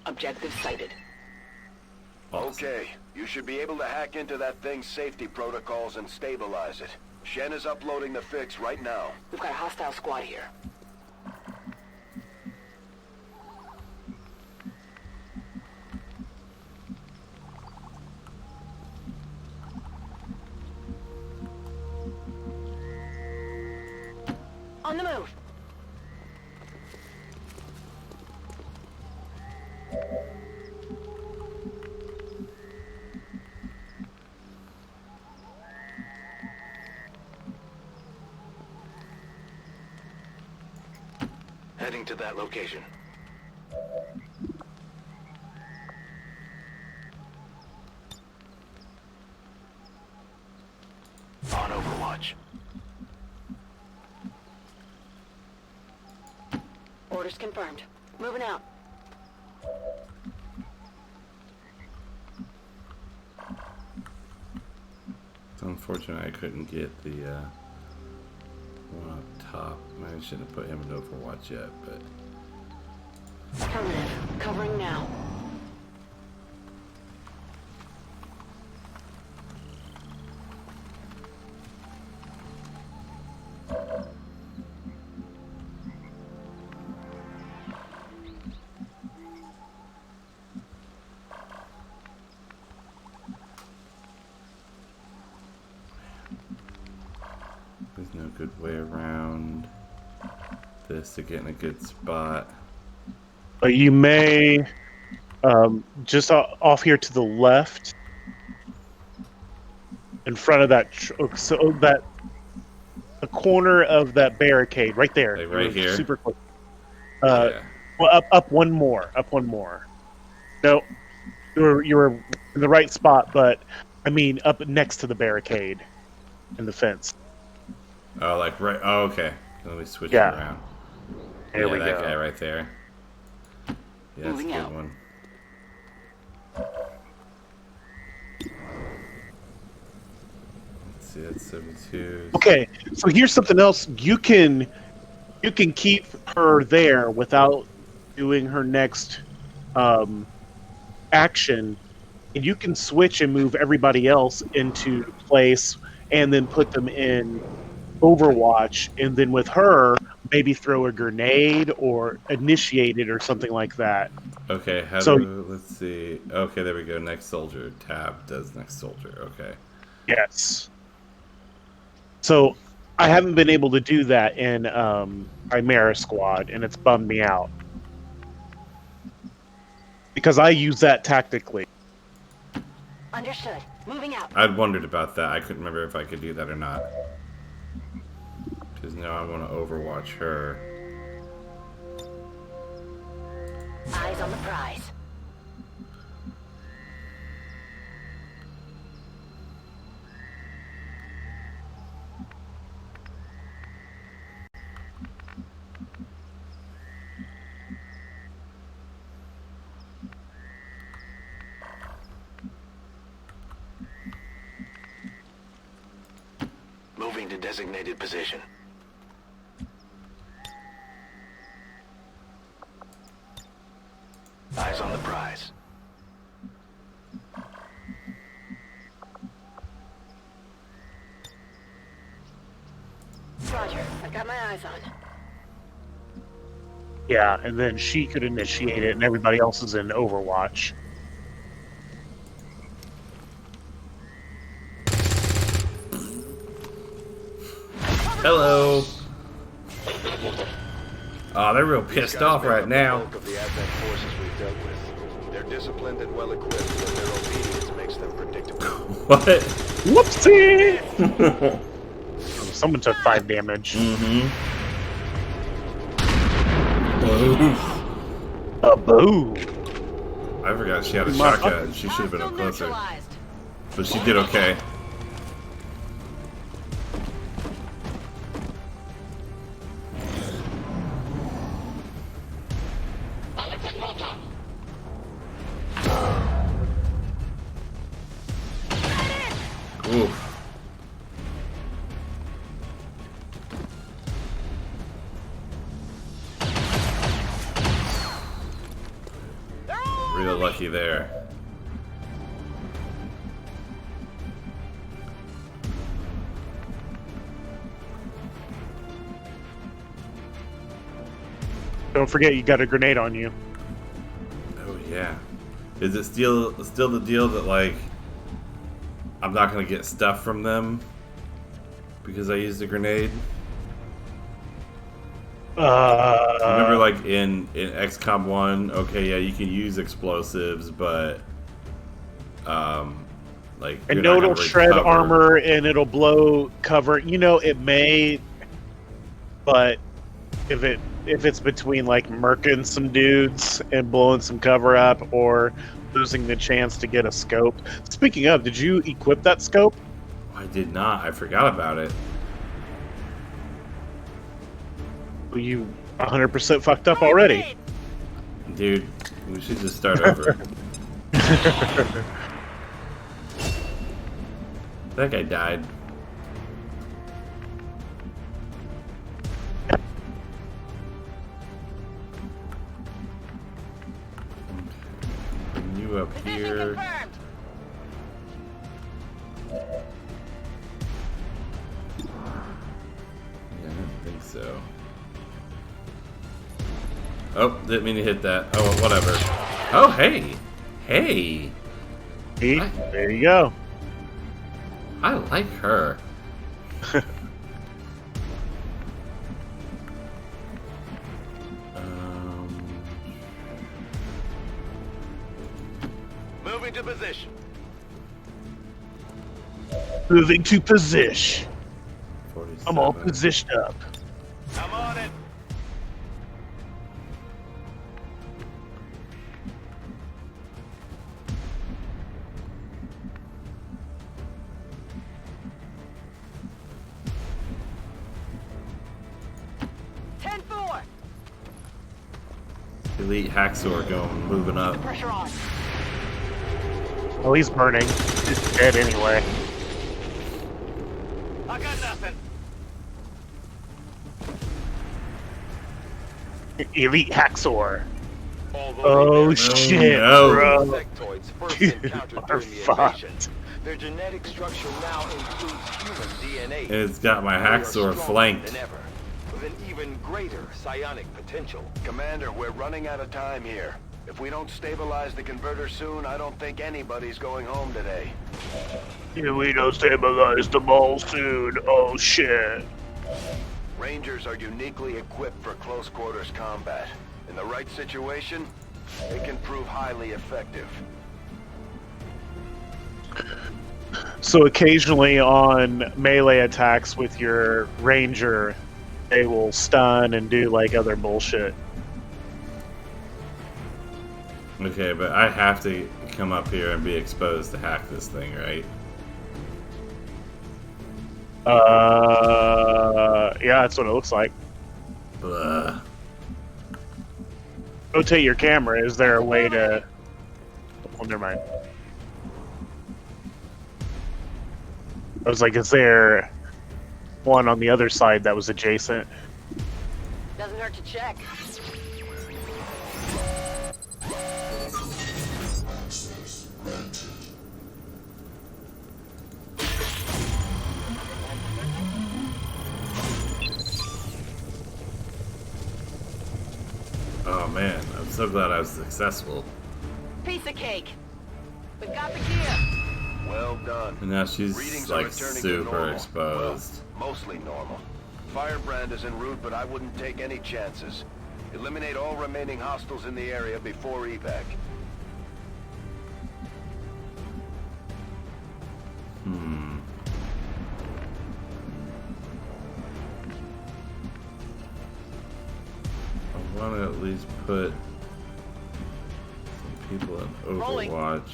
Objective sighted. Okay, you should be able to hack into that thing's safety protocols and stabilize it. Shen is uploading the fix right now. We've got a hostile squad here. On the move. Heading to that location. On Overwatch. Orders confirmed. Moving out. It's unfortunate I couldn't get the one up top. I shouldn't have put him in Overwatch yet, but... Affirmative. Covering now. There's no good way around this to get in a good spot. But you may, just off here to the left, in front of that, so that the corner of that barricade right there, Like right here? super close. Yeah. Well, up one more, No, you were in the right spot, but I mean up next to the barricade in the fence. Oh, like right. Oh, okay. Let me switch it Yeah. around. There we that go. guy right there. Yeah, that's a Moving good out. one. Let's see, that's 72. Okay, so here's something else. You can keep her there without doing her next action, and you can switch and move everybody else into place, and then put them in Overwatch, and then with her, maybe throw a grenade or initiate it or something like that. Okay, let's see. Okay, there we go. Next soldier. Tab does next soldier. Okay. Yes. So I haven't been able to do that in Chimera Squad, and it's bummed me out. Because I use that tactically. Understood. Moving out. I'd wondered about that. I couldn't remember if I could do that or not. Because now I want to Overwatch her. Eyes on the prize. Moving to to designated position. Eyes on the prize. Roger, I've got my eyes on. Yeah, and then she could initiate it, and everybody else is in Overwatch. Hello. Oh, they're real pissed off right now. Of the Advent forces we've dealt with. They're disciplined and well equipped, but their obedience makes them predictable. What? Whoopsie! Someone took 5 damage. Mm-hmm. A boo! I forgot she had a shotgun. She should have been up closer. But she did okay. Oof. Real lucky there. Don't forget, you got a grenade on you. Oh yeah. Is it still the deal that like I'm not gonna get stuff from them because I used a grenade? Remember, like in XCOM 1, okay, yeah, you can use explosives, but like I know it'll shred armor and it'll blow cover. You know, it may, but if it's between like murking some dudes and blowing some cover up, or losing the chance to get a scope. Speaking of, did you equip that scope? I did not. I forgot about it. Well, you 100% fucked up already. Dude, we should just start over. That guy died. Bring you up here. Yeah, I don't think so. Oh, didn't mean to hit that. Oh, well, whatever. Oh, hey! Hey! See? There you go. I like her. Moving to position. Moving to position. 47. I'm all positioned up. I'm on it. Elite Hacksaw going, moving up. Pressure on. Well, he's burning. He's dead anyway. I got nothing. Elite Hacksaw. Oh shit, no. bro. Insectoids first You encountered are during the invasion. fucked. Their genetic structure now includes human DNA. It's got my They are Hacksaw stronger flanked. than ever, with an even greater psionic potential. Commander, we're running out of time here. If we don't stabilize the converter soon, I don't think anybody's going home today. If we don't stabilize the ball soon, oh shit. Rangers are uniquely equipped for close quarters combat. In the right situation, they can prove highly effective. So occasionally on melee attacks with your ranger, they will stun and do like other bullshit. Okay, but I have to come up here and be exposed to hack this thing, right? Yeah, that's what it looks like. Blah. Rotate your camera. Is there a way to... Oh, never mind. I was like, is there one on the other side that was adjacent. Doesn't hurt to check. Oh man, I'm so glad I was successful. Piece of cake. We've got the gear. Well done. And now she's Readings are like returning to super normal. exposed. Well, mostly normal. Firebrand is en route, but I wouldn't take any chances. Eliminate all remaining hostiles in the area before evac. I want to at least put some people in Overwatch.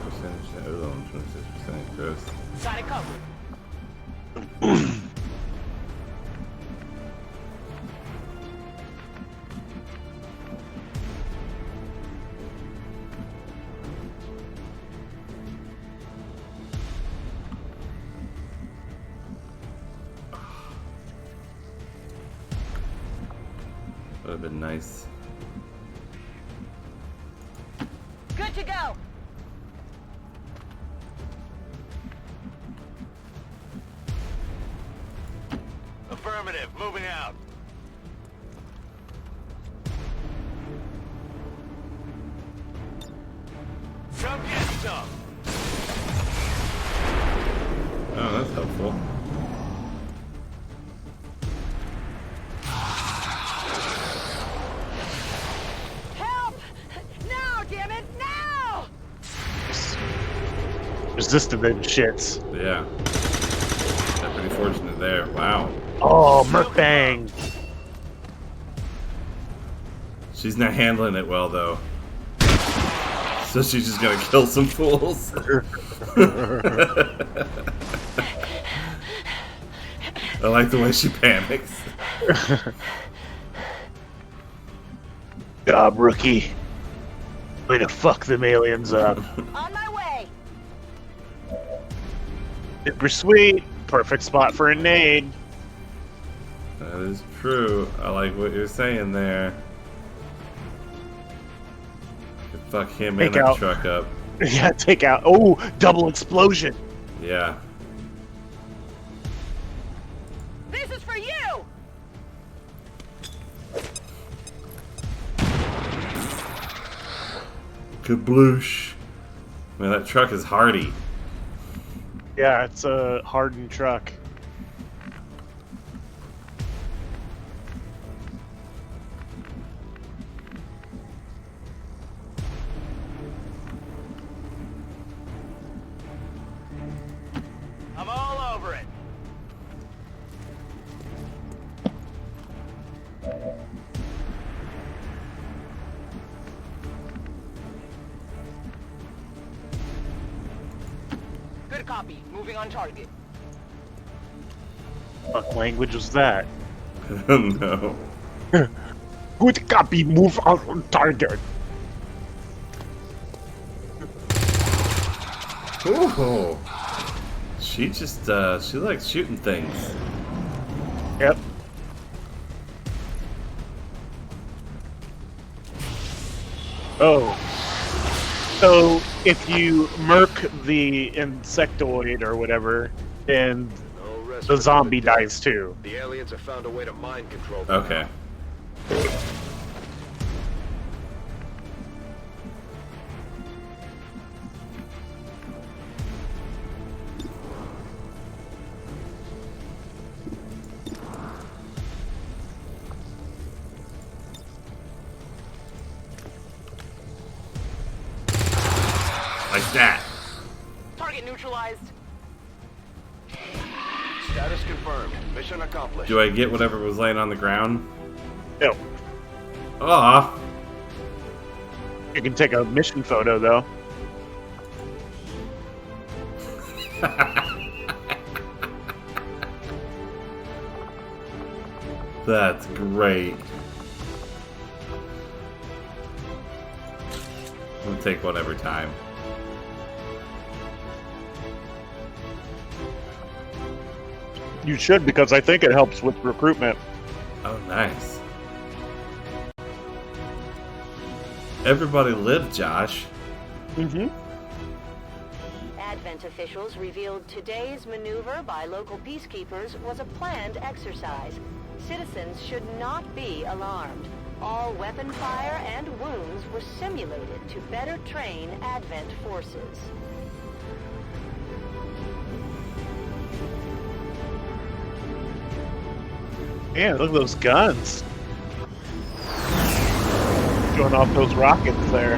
Percentage, oh, 26% gross. Got it covered. Would have been nice. Good to go. Affirmative, moving out. Come get some. Oh, that's helpful. Help! Now, damn it, now! Resisted them shits. Yeah. That's pretty fortunate there. Wow. Oh, mukbang! She's not handling it well, though. So she's just gonna kill some fools. I like the way she panics. Job, rookie. Way to fuck them aliens up. On my way. Super sweet. Perfect spot for a nade. That is true. I like what you're saying there. Fuck him and that truck up. Yeah, take out. Oh, double explosion. Yeah. This is for you. Kabloosh. Man, that truck is hardy. Yeah, it's a hardened truck. I'm all over it. Good copy. Moving on target. What language was that? I don't know. Good copy. Move on target. Ooh. She just, she likes shooting things. Yep. Oh. So, if you murk the insectoid or whatever, then the zombie dies too. The aliens have found a way to mind control. Okay. Like that. Target neutralized. Status confirmed. Mission accomplished. Do I get whatever was laying on the ground? No. Ah. You can take a mission photo though. That's great. I'm gonna take one every time. You should, because I think it helps with recruitment. Oh, nice. Everybody live, Josh. Mm-hmm. Advent officials revealed today's maneuver by local peacekeepers was a planned exercise. Citizens should not be alarmed. All weapon fire and wounds were simulated to better train Advent forces. Man, look at those guns. Showing off those rockets there.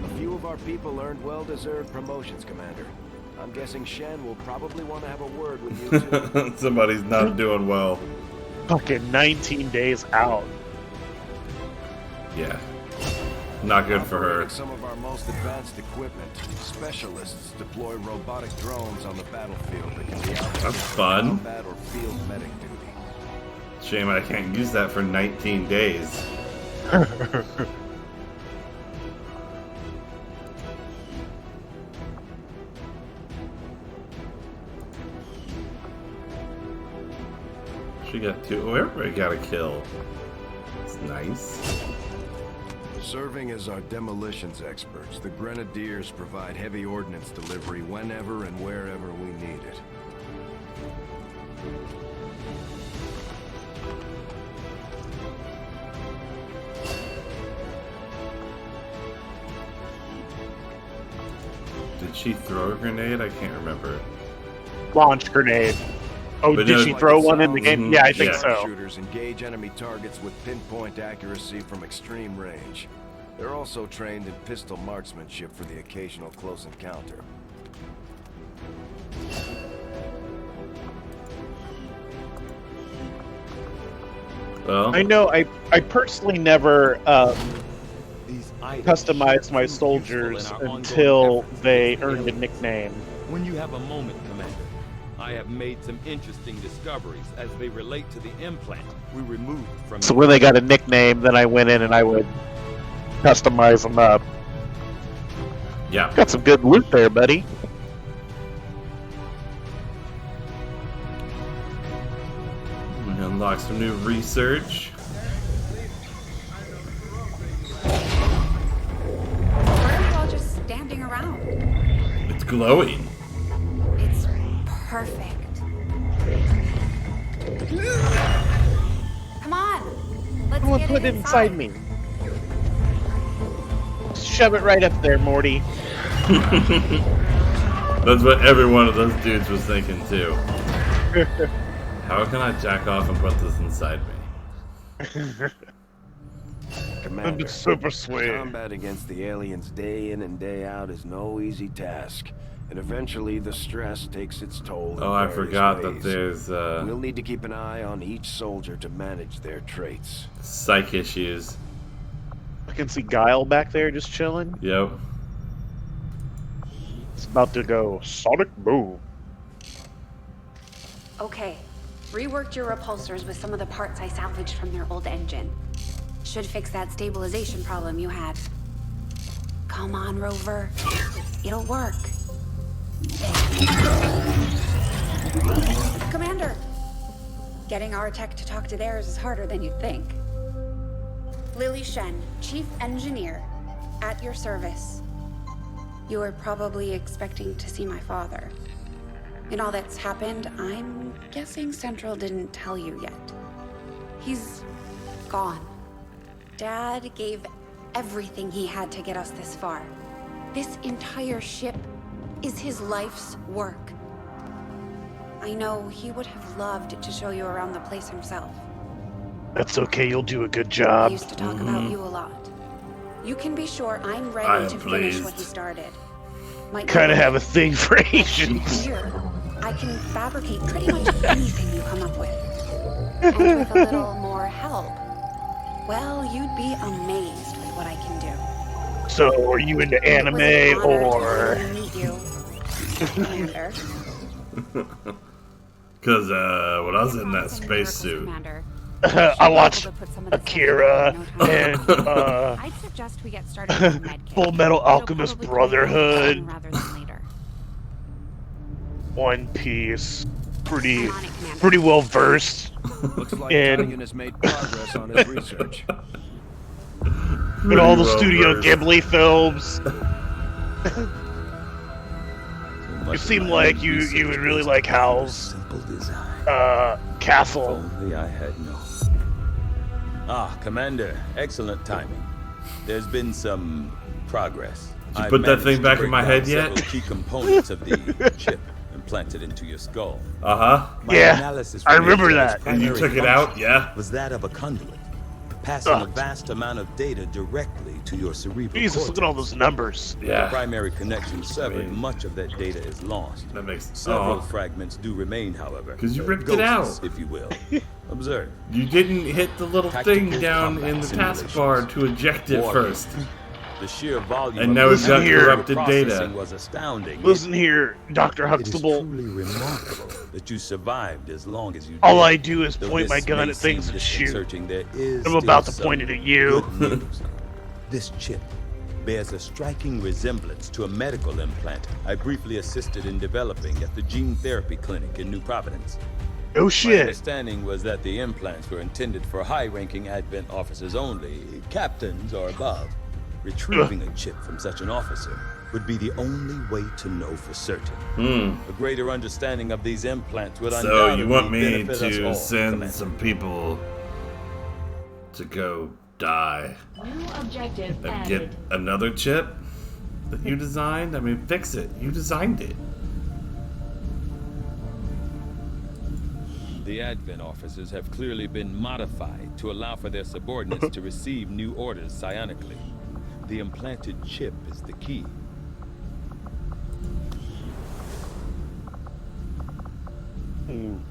A few of our people earned well-deserved promotions, Commander. I'm guessing Shen will probably want to have a word with you too. Somebody's not doing well. Fucking 19 days out. Yeah. Not good for her. Some of our most advanced equipment. Specialists deploy robotic drones on the battlefield that can be out That's fun. combat or field medic duty. Shame I can't use that for 19 days. She got two. Oh, everybody got a kill. It's nice. Serving as our demolitions experts, the Grenadiers provide heavy ordnance delivery whenever and wherever we need it. Did she throw a grenade? I can't remember. Launch grenade. Oh, But did no- she throw one in the game? Yeah, I think Yeah. so. Shooters engage enemy targets with pinpoint accuracy from extreme range. They're also trained in pistol marksmanship for the occasional close encounter. Well, I know. I personally never customized my soldiers until they earned a nickname. When you have a moment, Commander, I have made some interesting discoveries as they relate to the implant we removed from. So when they got a nickname, then I went in and I would customize them up. yeah. Got some good loot there, buddy. We unlock some new research. Why are you all just standing around? It's glowing. It's perfect. Come on. Let's Someone get put it inside me. Shove it right up there, Morty. That's what every one of those dudes was thinking too. How can I jack off and put this inside me? Commander, super sweet. combat against the aliens day in and day out is no easy task. And eventually the stress takes its toll. in Oh, I various forgot that ways. there's We'll need to keep an eye on each soldier to manage their traits. psych issues. I can see Guile back there just chilling. Yep. It's about to go sonic boom. Okay. Reworked your repulsors with some of the parts I salvaged from their old engine. Should fix that stabilization problem you had. Come on, Rover. It'll work. Commander! Getting our tech to talk to theirs is harder than you'd think. Lily Shen, Chief Engineer, at your service. You were probably expecting to see my father. In all that's happened, I'm guessing Central didn't tell you yet. He's gone. Dad gave everything he had to get us this far. This entire ship is his life's work. I know he would have loved to show you around the place himself. That's okay, you'll do a good He job. used to talk about you a lot. You can be sure I'm I ready am to finish pleased. what he started. Might Kind of not have a thing for Asians. Here, I can fabricate pretty much anything you come up with. And with a little more help, well, you'd be amazed with what I can do. So, are you into anime or? To meet you, Commander. Cause when I was in that spacesuit, Commander. I watched Akira and I'd suggest we get started with the med kit. Full Metal It'll Alchemist probably come Brotherhood. rather than later. One Piece. Pretty well versed. Looks like in Dunnigan has made progress on his research. in all the Studio Ghibli films. You seem like you would really like Hal's castle. Only I had known. Ah, Commander, excellent timing. There's been some progress. Did you put that thing back in my head yet? Several key components of the chip implanted into your skull. Uh-huh. Yeah, I remember that. And you took it out, yeah? Was that of a conduit, passing a vast amount of data directly to your cerebral Jesus, cortex. look at all those numbers. The primary connection severed, much of that data is lost. That makes Several fragments do remain, however. Because you ripped it out. Ghosts, if you will. Observe. You didn't hit the little thing down in the taskbar to eject it first. The sheer volume and now it's got corrupted data. Was astounding. Listen here, Dr. Huxtable. It is truly remarkable that you survived as long as you did. All I do is Though point my this gun may at things seem and shoot. there is I'm about to still point it some at you. good news. This chip bears a striking resemblance to a medical implant I briefly assisted in developing at the gene therapy clinic in New Providence. Oh My shit. understanding was that the implants were intended for high-ranking Advent officers only, captains or above. Retrieving a chip from such an officer would be the only way to know for certain. A greater understanding of these implants would So undoubtedly you want me benefit us to all, send Commander. some people to go die New objective and added. get another chip that you designed? I mean, fix it. You designed it. The Advent officers have clearly been modified to allow for their subordinates to receive new orders psionically. The implanted chip is the key.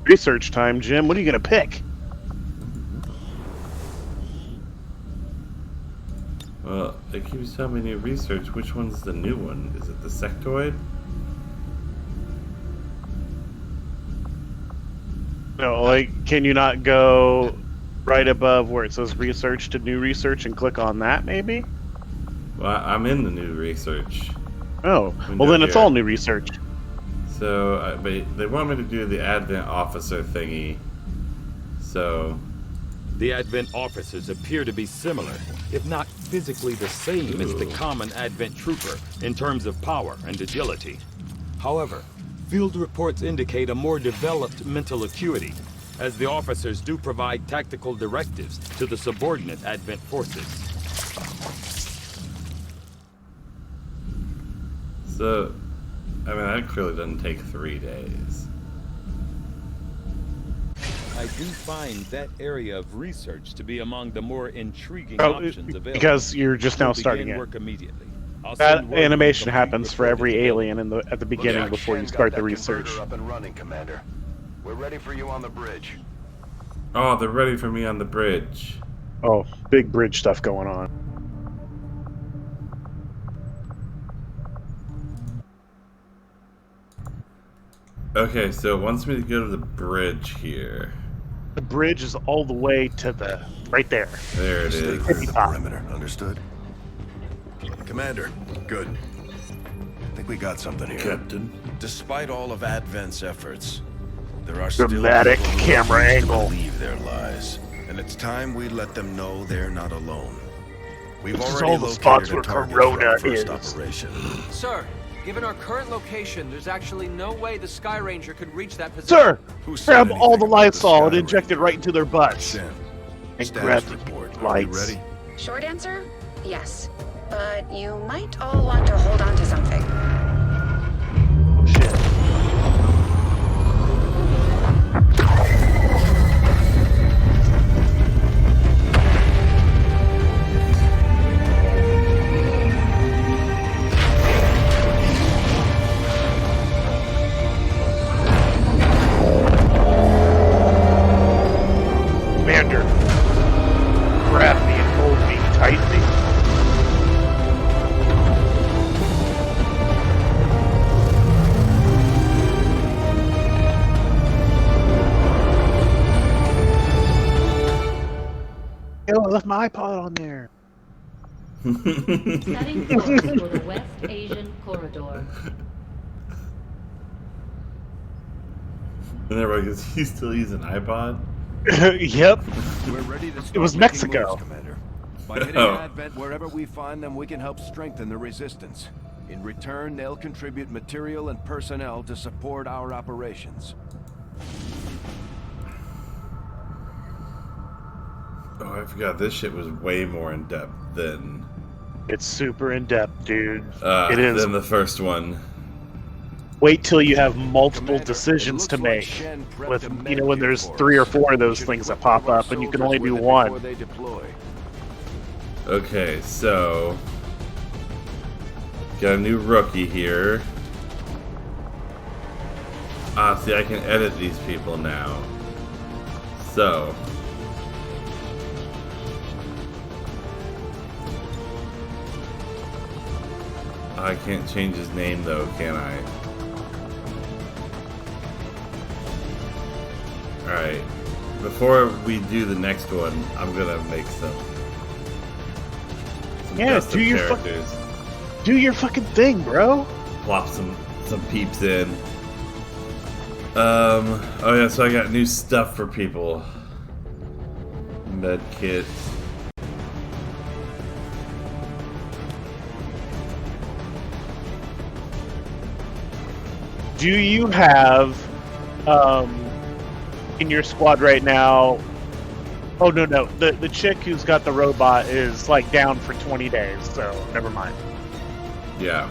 Research time, Jim. What are you gonna pick? Well, it keeps telling me new research. Which one's the new one? Is it the sectoid? No, like, can you not go right above where it says research to new research and click on that, maybe? Well, I'm in the new research. Oh, Window well then it's here. all new research. So, but they want me to do the Advent officer thingy. So, The Advent officers appear to be similar, if not physically the same as the common Advent trooper in terms of power and agility. However, field reports indicate a more developed mental acuity, as the officers do provide tactical directives to the subordinate Advent forces. so, I mean, that clearly doesn't take 3 days. I do find that area of research to be among the more intriguing Oh, options available. because you're just now We'll starting begin it. work immediately. I'll That send word when animation the happens for every complete alien at the beginning Looks like before you Shen start got the that research. converter up and running, Commander. We're ready for you on the bridge. Oh, they're ready for me on the bridge. Oh, big bridge stuff going on. Okay, so it wants me to go to the bridge here. The bridge is all the way to the right there. There it Stay is. clear of the perimeter, understood? Commander, good. I think we got something here. Captain. Despite all of Advent's efforts, there are still Dramatic people who camera refuse to angle. believe their lies, and it's time we let them know they're not alone. We've This is already all the spots located a where target for Corona our first is. operation. Sir, given our current location, there's actually no way the Sky Ranger could reach that position. Sir, Who said grab all the anything about Lysol and Sky inject it right into their butts. Shen, And status grab the report. Are we lights. ready? Short answer, yes. But you might all want to hold on to something. Oh shit. Commander, grab me and hold me tightly. Oh, I left my iPod on there. Setting course for the West Asian Corridor. And they're like, is he still using iPod? Yep. We're ready to start It was making Mexico. moves, Commander. By hitting Oh. Advent wherever we find them, we can help strengthen the resistance. In return, they'll contribute material and personnel to support our operations. Oh, I forgot. This shit was way more in depth than It's super in depth, dude. It is. than the first one. Wait till you have multiple Commander, decisions it to looks like make. Shen prepped With a when medkit there's for 3 or us. 4 of We those should things that equip pop our up, and you can soldiers only do with it one. before they deploy. Okay, so got a new rookie here. See, I can edit these people now. So I can't change his name though, can I? Alright. Before we do the next one, I'm gonna make some Yeah, custom do your characters. Do your fucking thing, bro. Plop some peeps in. Oh yeah, so I got new stuff for people. Med kit. Do you have in your squad right now? Oh no, the chick who's got the robot is like down for 20 days, so never mind. Yeah.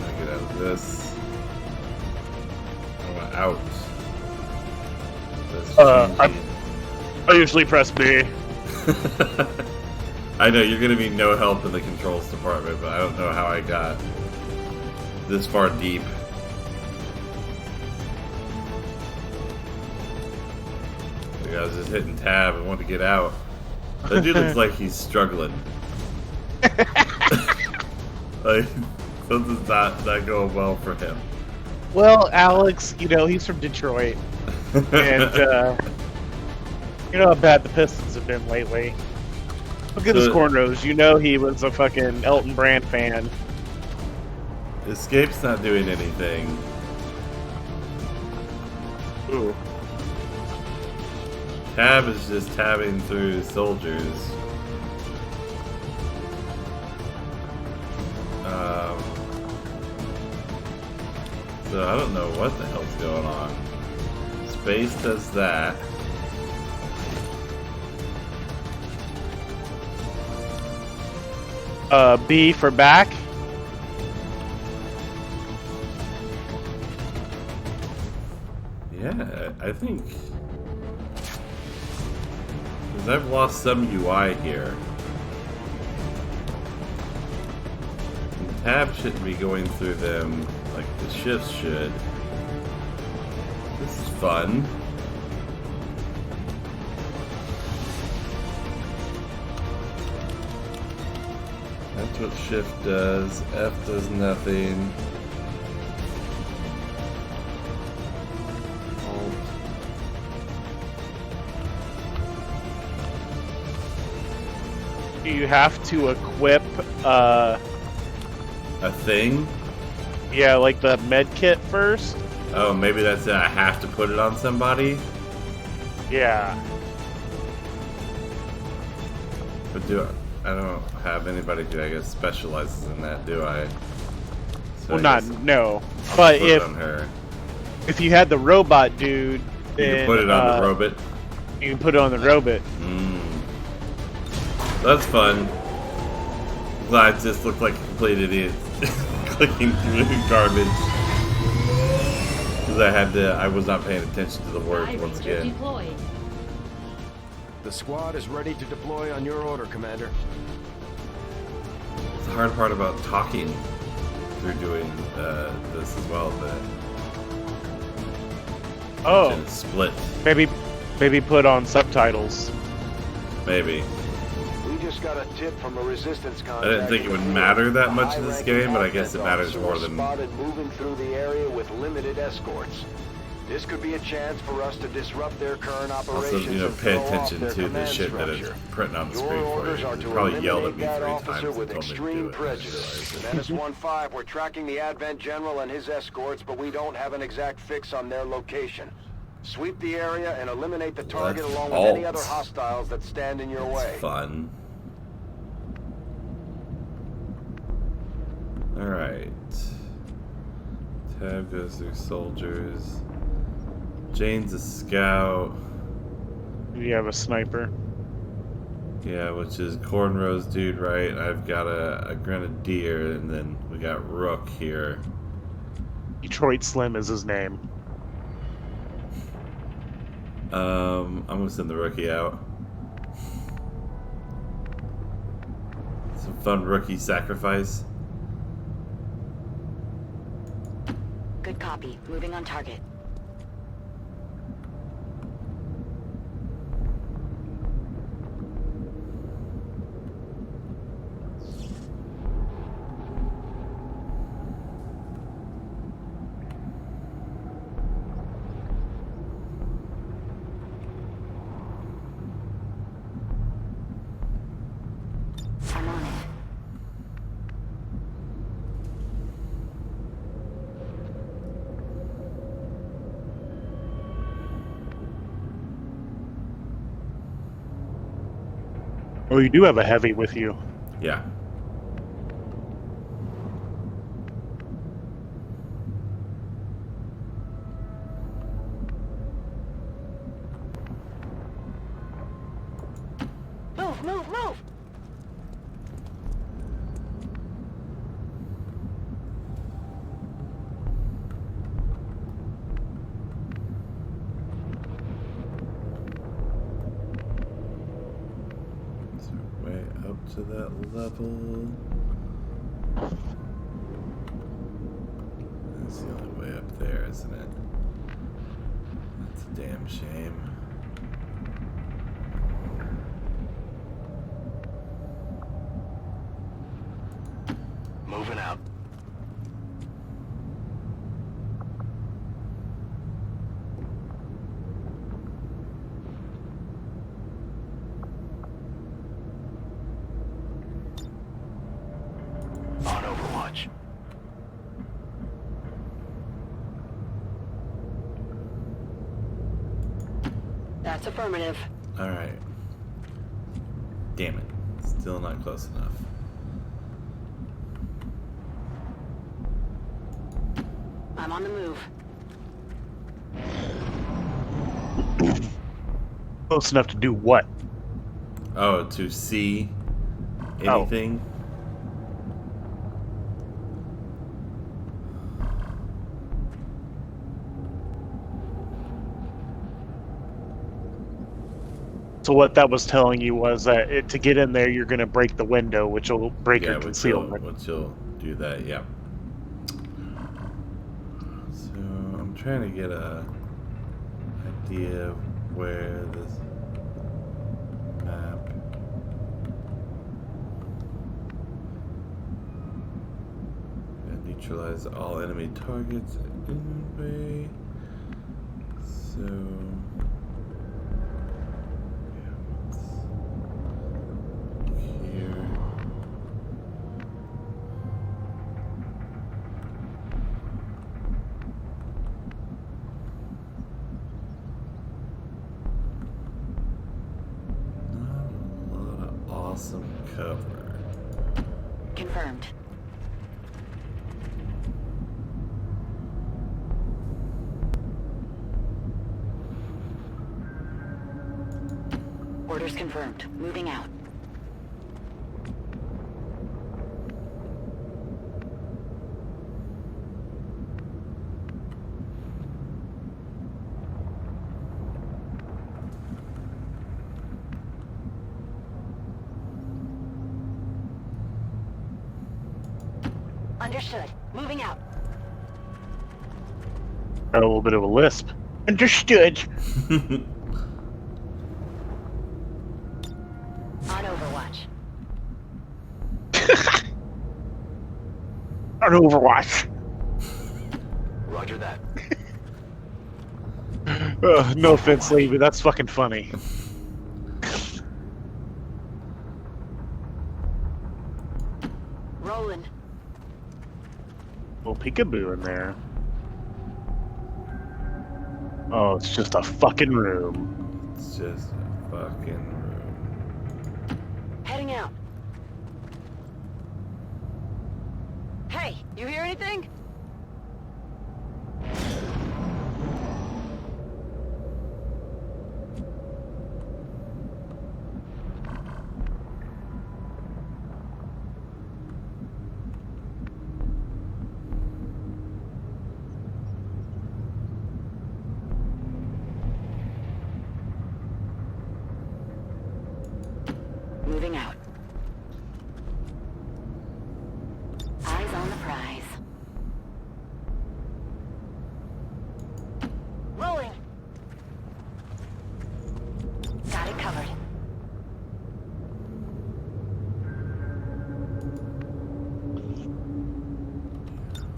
I get out of this. I want out. That's I usually press B. I know you're gonna be no help in the controls department, but I don't know how I got this far deep. I was just hitting tab and wanted to get out. That dude looks like he's struggling. Like something's not going well for him. Well, Alex, you know he's from Detroit, and you know how bad the Pistons have been lately. Look at his cornrows. You know he was a fucking Elton Brand fan. Escape's not doing anything. Ooh. Tab is just tabbing through soldiers. So I don't know what the hell's going on. Space does that. B for back. Yeah, I think. Because I've lost some UI here. And tab shouldn't be going through them like the shifts should. This is fun. That's what shift does. F does nothing. Do you have to equip A thing? yeah, like the med kit first? Oh, maybe that's it. I have to put it on somebody? Yeah. But I don't have anybody who I guess specializes in that, do I? So Well, I not guess no. I'll But put it on her. if you had the robot dude, You then, can put it on the robot. You can put it on the robot. That's fun. I just look like a complete idiot clicking through garbage. Because I was not paying attention to the words once again. The squad is ready to deploy on your order, Commander. It's the hard part about talking through doing this as well. Oh, split. Maybe put on subtitles. Maybe. We just got a tip from a resistance I contact. didn't think it would matter that much in this game, but I guess it matters more than. Spotted moving through the area with limited escorts. This could be a chance for us to disrupt their current operations. Also, and pay throw off attention their to the command shit that is structure. printing on the Your screen for orders you. are They to probably yelled at eliminate me that 3 officer times with and told me to do extreme it. prejudice. Menace 1-5, we're tracking the Advent General and his escorts, but we don't have an exact fix on their location. Sweep the area and eliminate the target Let's along with any alt. other hostiles that stand in your way. Fun. Alright. Tab goes through soldiers. Jane's a scout. You have a sniper. Yeah, which is Cornrow's dude, right? I've got a grenadier, and then we got Rook here. Detroit Slim is his name. I'm gonna send the rookie out. Some fun rookie sacrifice. Good copy. Moving on target. I'm on it. Oh, you do have a heavy with you. Yeah. Move, move, move! So way up to that level. That's the only way up there, isn't it? That's a damn shame. Moving out. On Overwatch. That's affirmative. Alright. Damn it. Still not close enough. I'm on the move. Close enough to do what? Oh, to see anything? So what that was telling you was that to get in there, you're going to break the window, which will break your Which concealment. you'll do that, yeah. So I'm trying to get a idea of where this map and neutralize all enemy targets anyway. So yeah, what's here? Not a lot of awesome cover. Confirmed. Orders confirmed. Moving out. Understood. Moving out. Got a little bit of a lisp. Understood. On Overwatch. On Overwatch. Roger that. No offense, Lee, but that's fucking funny. Rolling. Little peekaboo in there. Oh, it's just a fucking room. It's just a fucking room. Heading out. Hey, you hear anything? Moving out. Eyes on the prize. Rolling. Got it covered.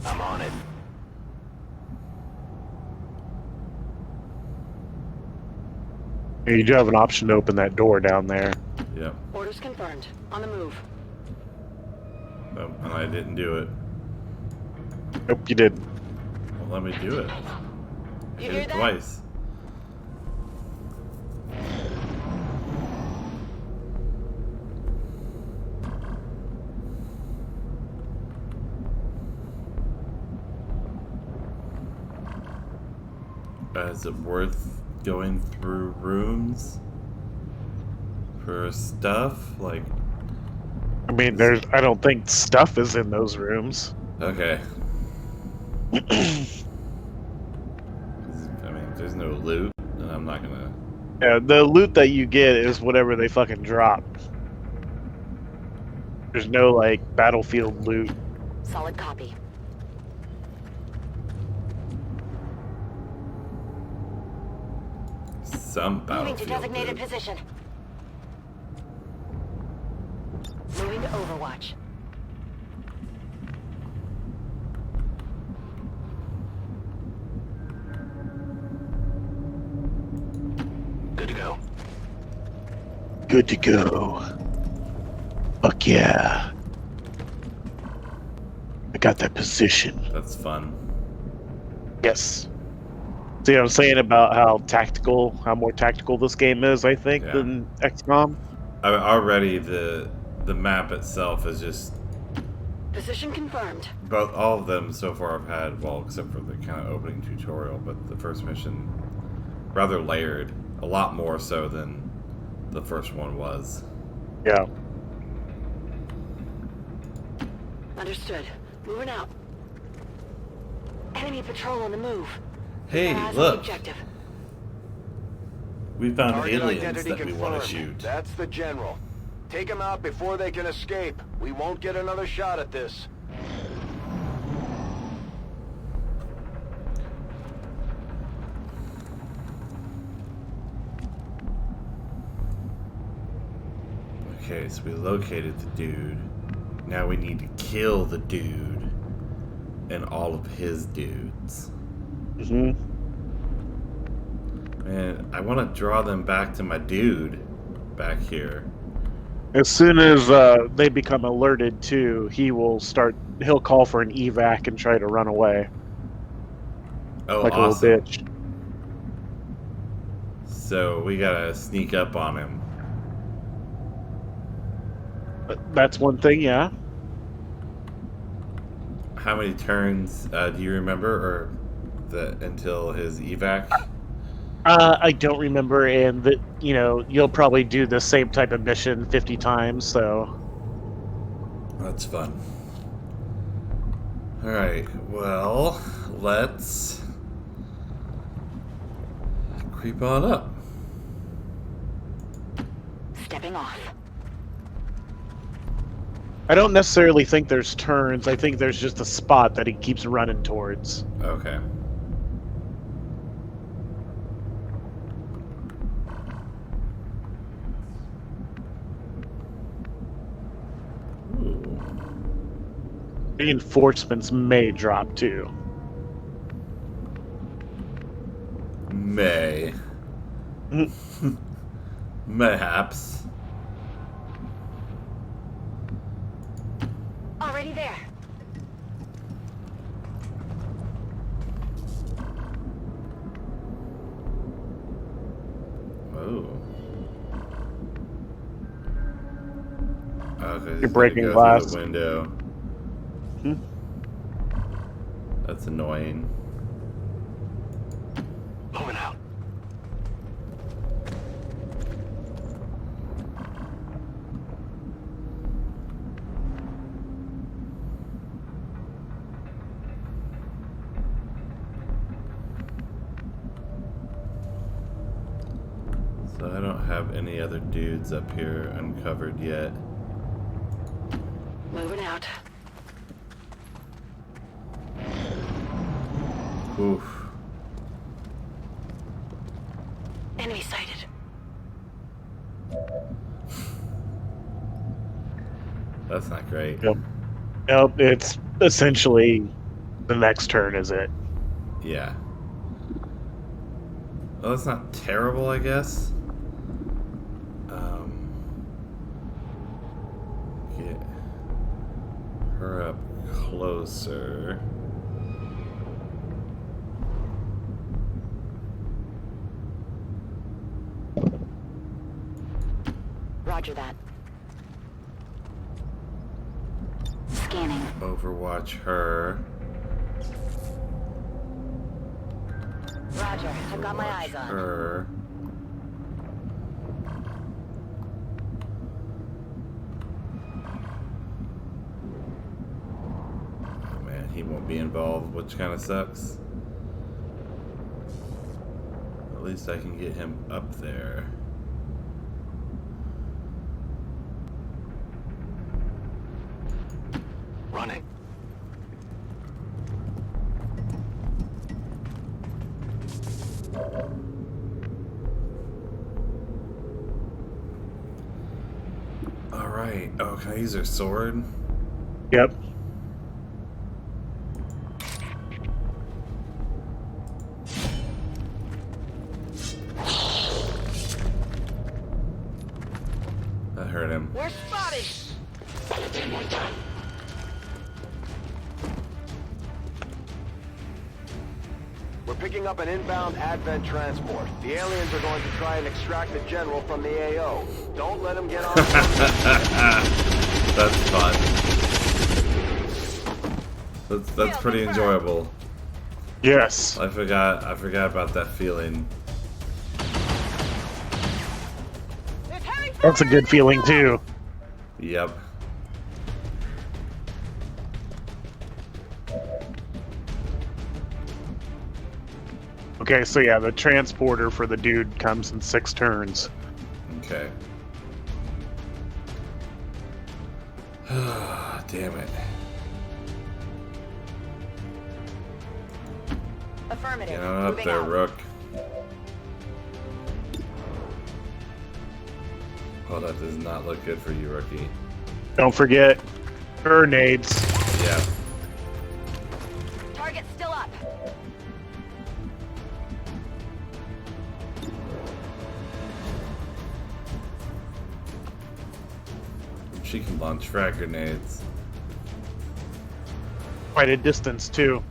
I'm on it. You do have an option to open that door down there. Yep. Orders confirmed. On the move. Oh, and I didn't do it. Nope, you did. Well, let me do it. I You hit hear it that? twice. Is it worth going through rooms for stuff? Like, I mean, I don't think stuff is in those rooms. okay. I mean, if there's no loot, then I'm not gonna. Yeah, the loot that you get is whatever they fucking drop. There's no, like, battlefield loot. Solid copy. Some Moving to battlefield designated loot. position. Moving to Overwatch. Good to go. Good to go. Fuck yeah. I got that position. That's fun. Yes. See what I'm saying about how more tactical this game is, I think, Yeah. than XCOM? Already the map itself is just Position confirmed. both all of them so far I've had, well, except for the kind of opening tutorial, but the first mission rather layered, a lot more so than the first one was. Yeah. Understood. Moving out. Enemy patrol on the move. Hey, Eyes on the look, objective. we found Target aliens identity that we want to confirmed. shoot. That's the general. Take them out before they can escape. We won't get another shot at this. Okay, so we located the dude. Now we need to kill the dude and all of his dudes. Mm-hmm. Man, I want to draw them back to my dude back here. As soon as they become alerted too, he'll call for an evac and try to run away. Oh, like awesome. a little bitch. So we gotta sneak up on him. That's one thing, yeah. How many turns do you remember, or until his evac? I don't remember, and that you'll probably do the same type of mission 50 times. So That's fun. All right. Well, let's creep on up. Stepping off. I don't necessarily think there's turns. I think there's just a spot that he keeps running towards. Okay. Reinforcements may drop too. May. Mayhaps. Already there. Oh. Okay, You're breaking glass. The window. That's annoying. Moving out. So I don't have any other dudes up here uncovered yet. Moving out. Oof. Enemy sighted. That's not great. Yep. Nope, it's essentially the next turn, is it? Yeah. Well, that's not terrible, I guess. Get her up closer. Roger that. Scanning. Overwatch her. Roger. I've got my eyes on her. Oh man, he won't be involved, which kind of sucks. At least I can get him up there. Running. Alright. Oh, can I use her sword? Yep. That hurt him. We're spotted. We're picking up an inbound Advent transport. The aliens are going to try and extract the general from the AO. Don't let them get on. That's fun. That's pretty enjoyable. Yes. I forgot about that feeling. That's a good feeling too. Yep. Okay, so yeah, the transporter for the dude comes in 6 turns. Okay. Damn it. Affirmative. Get on up Moving there, out. Rook. Oh, that does not look good for you, Rookie. Don't forget grenades. Yeah. Target still up. She can launch frag grenades. Quite a distance too.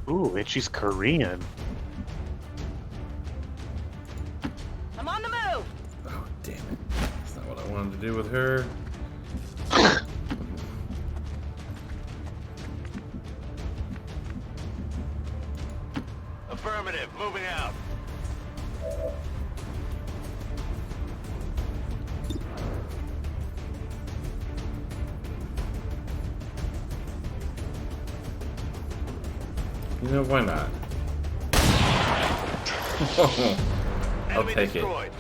Ooh, and she's Korean. I'm on the move. Oh, damn it. That's not what I wanted to do with her. Affirmative. Moving out. You know, why not? I'll Enemy take destroyed.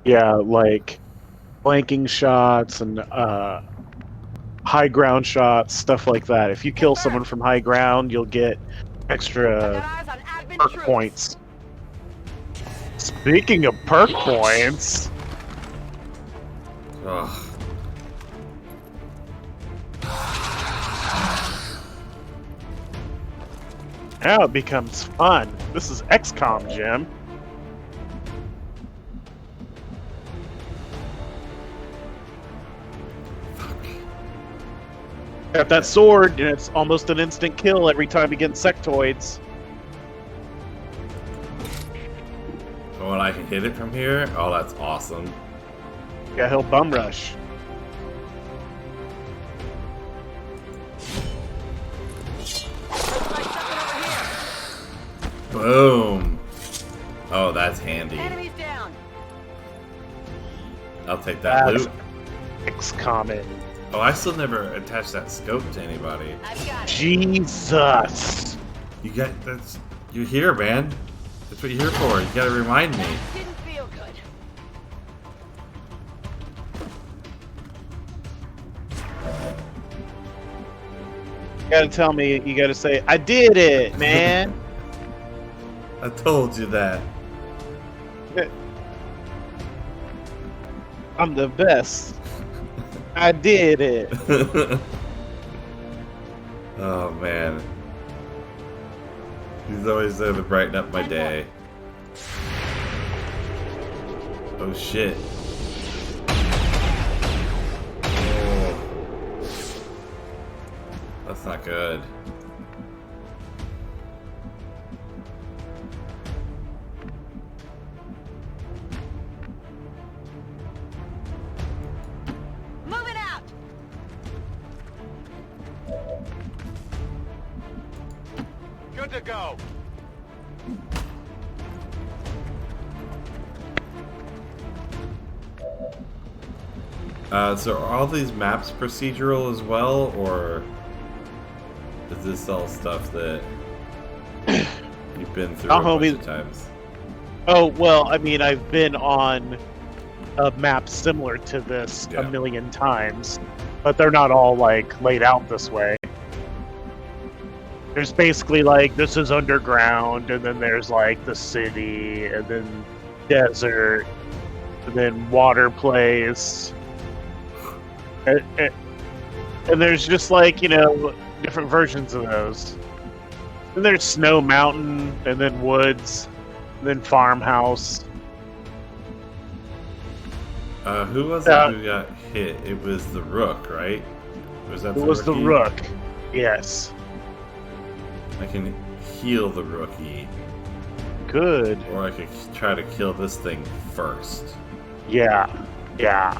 Yeah, like flanking shots and high ground shots, stuff like that. If you kill someone from high ground, you'll get extra perk points. Speaking of perk points, Ugh. Now it becomes fun. This is XCOM, Jim. Got that sword, and it's almost an instant kill every time against sectoids. Oh, and I can hit it from here? Oh, that's awesome. Yeah, he'll bum rush. Boom. Oh, that's handy. Enemies down. I'll take that That's loot. XCOM. Oh, I still never attached that scope to anybody. Jesus. You got that's you're here, man. That's what you're here for. You gotta remind me. Didn't feel good. You gotta tell me, you gotta say, I did it, man. I told you that. I'm the best. I did it. Oh man. He's always there to brighten up my day. Oh shit. Oh. That's not good. Moving out. Good to go. So are all these maps procedural as well, or is this all stuff that you've been through a bunch of times? Oh, well, I mean, I've been on a map similar to this a million times, but they're not all, like, laid out this way. There's basically, like, this is underground, and then there's, like, the city, and then desert, and then water place. And there's just, like, you know, different versions of those. And there's Snow Mountain, and then woods, and then farmhouse. Who was it who got hit? It was the Rook, right? Was that It was the Rook, yes. I can heal the Rookie. Good. Or I could try to kill this thing first. Yeah, yeah.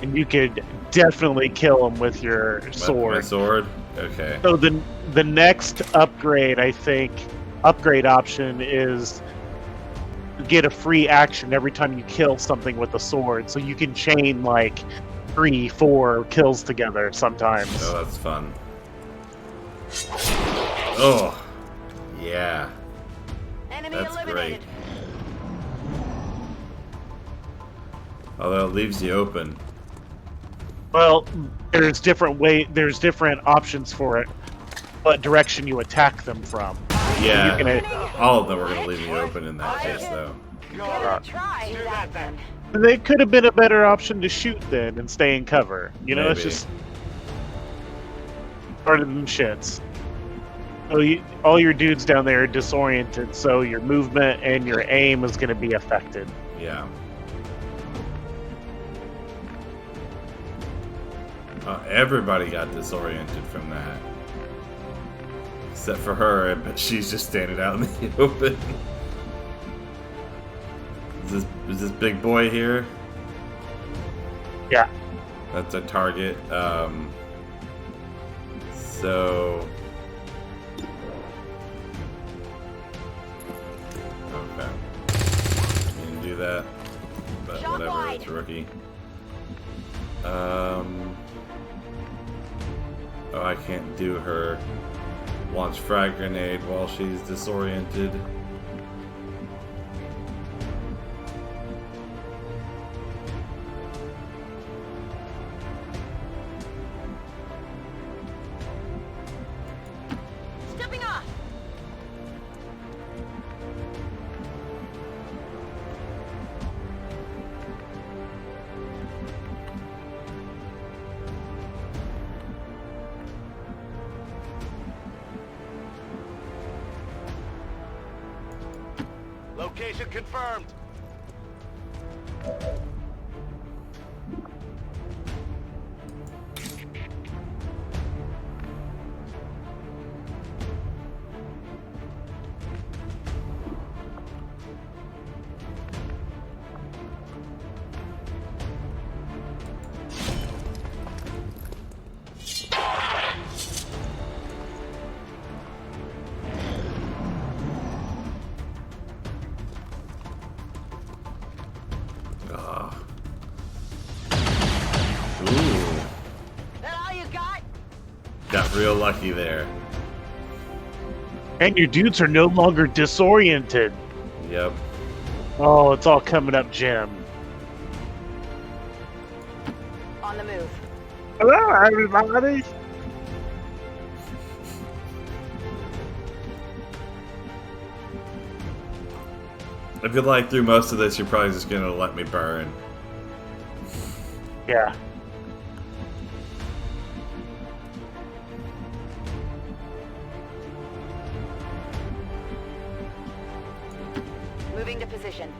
And you could definitely kill him with your sword. My sword? Okay. So the next upgrade, I think, upgrade option is get a free action every time you kill something with a sword. So you can chain like 3-4 kills together sometimes. Oh, that's fun. Oh, yeah. Enemy That's eliminated. great. Although it leaves you open. Well, there's different options for it. What direction you attack them from. Yeah, You can, all of them are going to leave me open in that case, though. Try that then. they could have been a better option to shoot then and stay in cover. You know, it's Maybe. just part of them shits. So all your dudes down there are disoriented, so your movement and your aim is going to be affected. Yeah. Everybody got disoriented from that. Except for her, but she's just standing out in the open. Is this big boy here? Yeah. That's a target. So... Okay. You can do that. But Shot whatever, wide. it's a rookie. Oh, I can't do her launch frag grenade while she's disoriented. Stepping off. Location confirmed. Got real lucky there. And your dudes are no longer disoriented. Yep. Oh, it's all coming up, Jim. On the move. Hello, everybody. I feel like through most of this, you're probably just gonna let me burn. Yeah. Moving to position.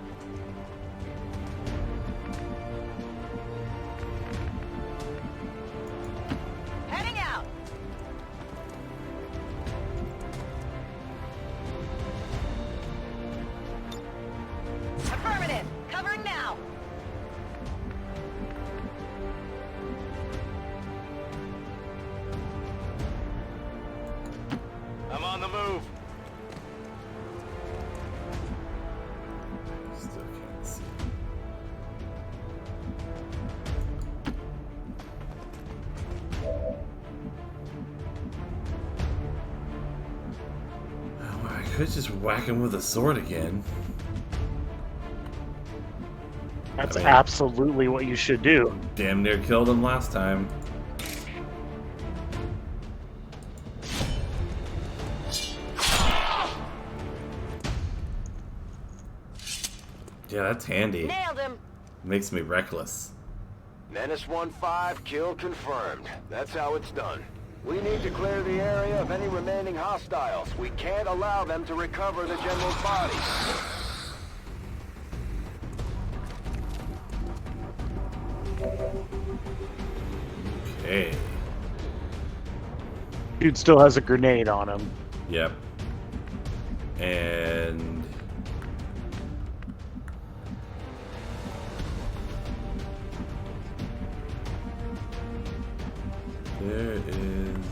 Heading out. Affirmative. Covering now. I'm on the move. Still can't see. Oh, I could just whack him with a sword again. That's absolutely what you should do. Damn near killed him last time. Yeah, that's handy. Nailed him. Makes me reckless. Menace 1-5, kill confirmed. That's how it's done. We need to clear the area of any remaining hostiles. We can't allow them to recover the general's body. Okay. Dude still has a grenade on him. Yep. And... there is...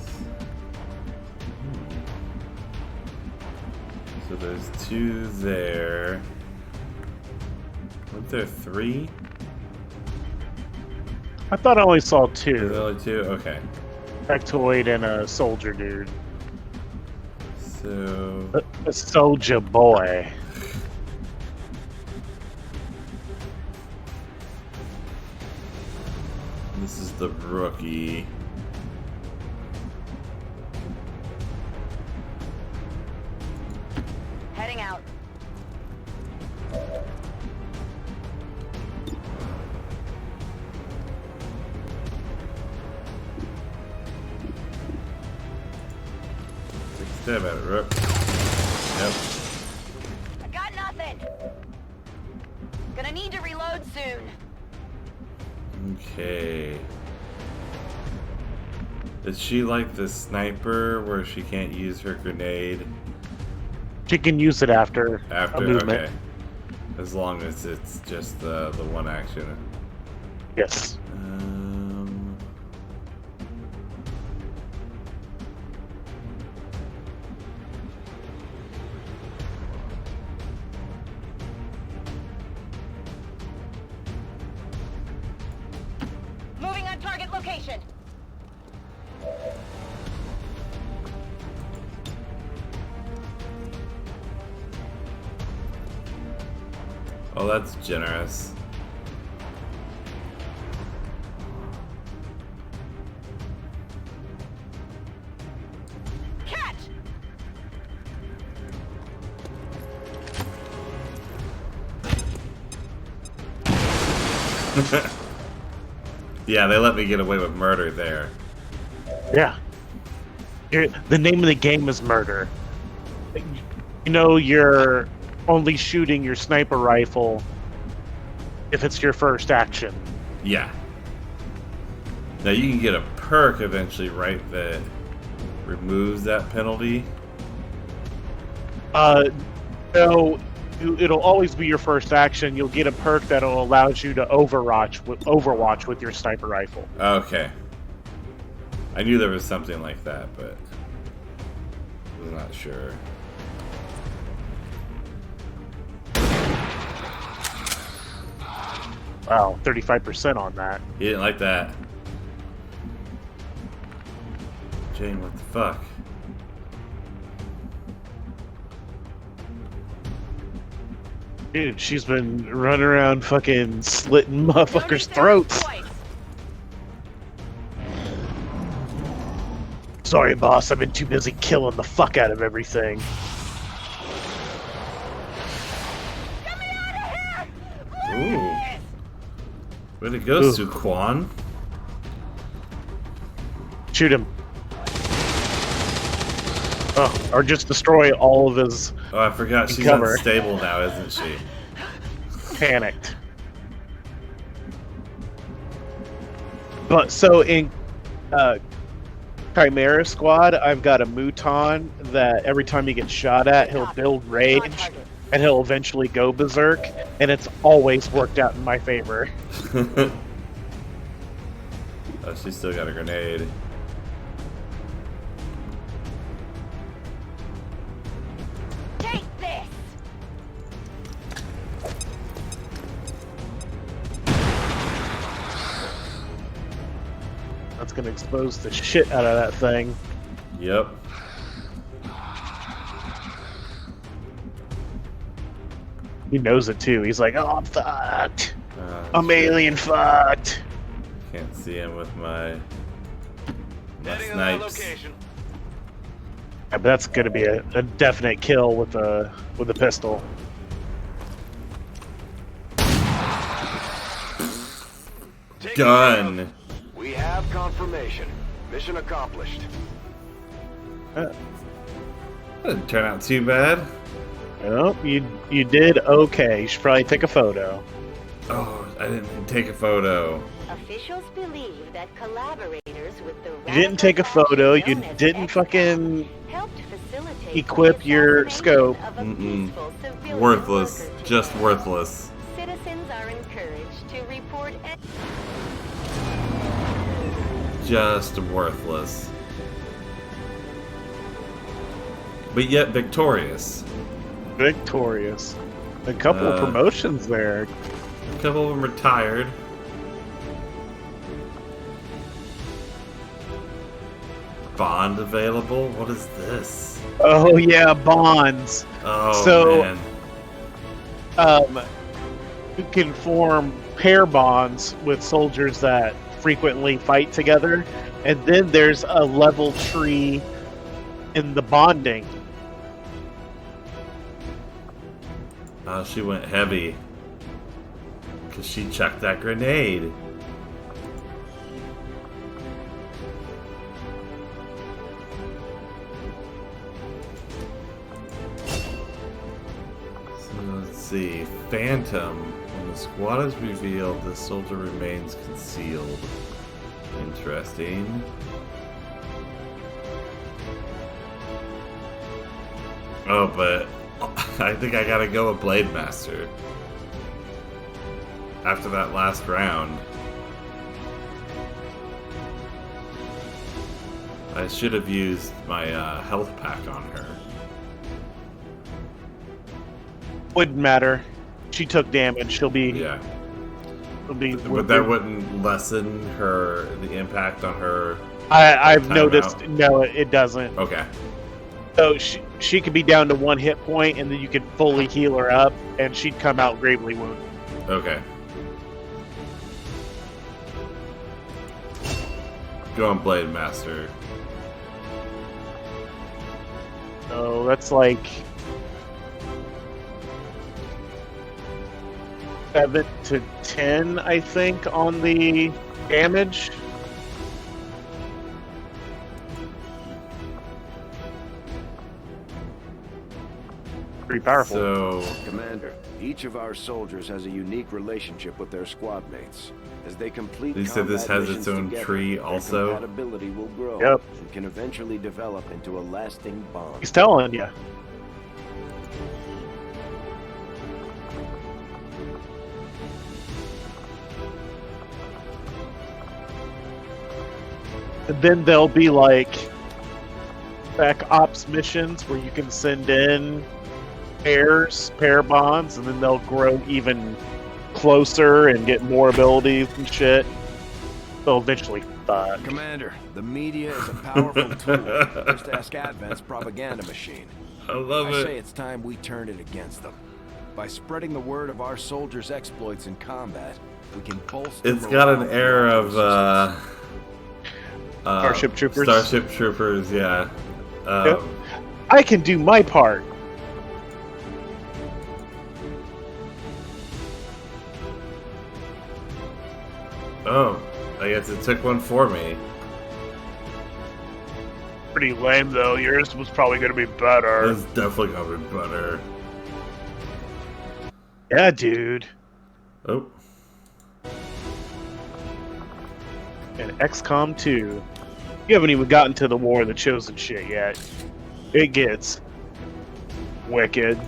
So there's two there. Weren't there three? I thought I only saw There's two. only two? Okay. Factoid and a soldier dude. So... A soldier boy. this is the rookie. Heading out. Take a stab at it, Rook. Yep. I got nothing. Gonna need to reload soon. Okay. Is she like the sniper where she can't use her grenade? She can use it after a movement. Okay. As long as it's just the one action. Yes. Moving on target location. Oh, that's generous. Catch! Yeah, they let me get away with murder there. Yeah. The name of the game is murder. You know, only shooting your sniper rifle if it's your first action. Yeah. Now you can get a perk eventually, right, that removes that penalty? No, it'll always be your first action. You'll get a perk that'll allow you to overwatch with your sniper rifle. Okay. I knew there was something like that, but I was not sure. Wow, 35% on that. He didn't like that. Jane, what the fuck? Dude, she's been running around fucking slitting motherfuckers' throats. Sorry, boss, I've been too busy killing the fuck out of everything. Ooh. Way to go, Suquan. Shoot him. Oh, or just destroy all of his. Oh, I forgot she's cover. unstable now, isn't she? Panicked. But so in Chimera Squad, I've got a Mouton that every time he gets shot at, he'll build rage and he'll eventually go berserk, and it's always worked out in my favor. Oh, she's still got a grenade. Take this! That's gonna expose the shit out of that thing. Yep. He knows it too. He's like, oh, I'm fucked. I'm alien fucked. Can't see him with my snipes. Yeah, but that's gonna be a definite kill with the pistol. Done. We have confirmation. Mission accomplished. That didn't turn out too bad. Oh, you did okay. You should probably take a photo. Oh, I didn't take a photo. Officials believe that collaborators with the You didn't take a photo. You didn't fucking equip your scope. Worthless. Just worthless. Citizens are encouraged to report Just worthless. But yet victorious. Victorious. A couple of promotions there. A couple of them retired. Bond available? What is this? Oh yeah, bonds. Oh so, man. You can form pair bonds with soldiers that frequently fight together, and then there's a level tree in the bonding. She went heavy. Because she chucked that grenade. So let's see. Phantom. When the squad is revealed, the soldier remains concealed. Interesting. Oh, but I think I gotta go with Blade Master. After that last round. I should have used my health pack on her. Wouldn't matter. She took damage. She'll be. Yeah. But that wouldn't lessen the impact on her. I've noticed. No, it doesn't. Okay. So she could be down to 1 hit point, and then you could fully heal her up, and she'd come out gravely wounded. Okay. Go on, Blade Master. So that's like 7 to 10, I think, on the damage. Pretty powerful. So, Commander, each of our soldiers has a unique relationship with their squad mates. As they complete you said this combat has its missions own together, tree their also? compatibility will grow Yep. and can eventually develop into a lasting bond. He's telling you. And then there'll be like spec ops missions where you can send in pair bonds, and then they'll grow even closer and get more abilities and shit. They'll eventually fuck. Commander, the media is a powerful tool. Just ask Advent's propaganda machine. I love I it. say it's time we turn it against them. By spreading the word of our soldiers' exploits in combat, we can bolster. It's got an air of Starship Troopers. Starship Troopers, yeah. Yep. I can do my part. Oh, I guess it took one for me. Pretty lame though. Yours was probably going to be better. It's definitely gonna be better. Yeah, dude. Oh. And XCOM 2. You haven't even gotten to the War of the Chosen shit yet. It gets wicked.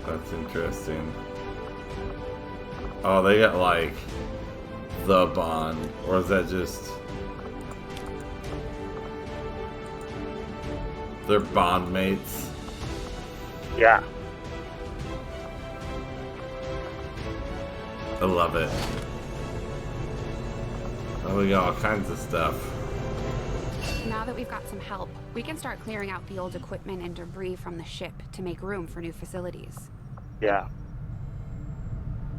That's interesting. Oh, they got like the bond, or is that just their bond mates? Yeah. I love it. Oh, we got all kinds of stuff. Now that we've got some help, we can start clearing out the old equipment and debris from the ship to make room for new facilities. Yeah.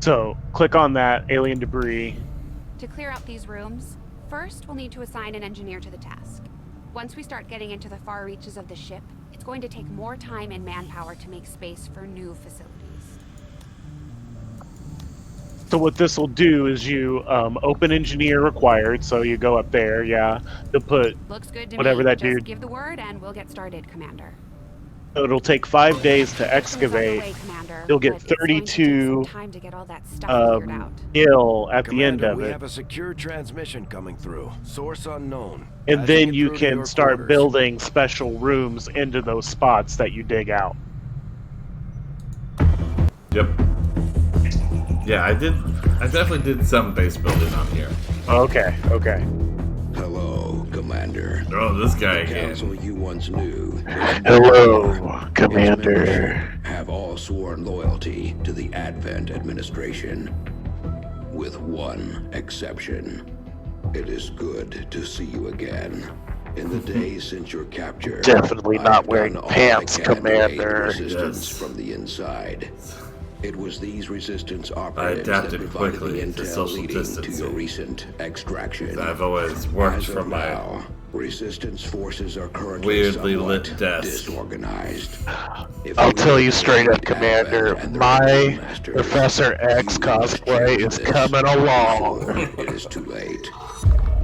So, click on that alien debris. To clear out these rooms, first we'll need to assign an engineer to the task. Once we start getting into the far reaches of the ship, it's going to take more time and manpower to make space for new facilities. So what this will do is you open engineer required, so you go up there, yeah. You'll put Looks good to whatever me. that Just dude. give the word and we'll get started, Commander. So it'll take 5 days to excavate. Underway, Commander, You'll get but it's going to take 32 some time to get all that stuff cleared out. ill at the end Commander, of we it. have a secure transmission coming through. Source unknown. And As then get you through to can your start quarters, building special rooms into those spots that you dig out. Yep. Yeah, I definitely did some base building on here. Okay. Hello, Commander. Oh, this guy The again. council you once knew. Hello, Commander. Have all sworn loyalty to the Advent administration, with one exception. It is good to see you again. In the days since your capture, Definitely not I've wearing done all pants, I can to aid Commander. Resistance Yes. from the inside. It was these resistance I operatives adapted that provided quickly the to intel social leading to your distancing. recent extraction. I've always worked As from of my now, resistance forces are currently weirdly somewhat lit desk. disorganized. If I'll you tell you want straight to up, Commander, Advent and the my Rebel Masters, Professor X you must cosplay change is this coming along. before It is too late.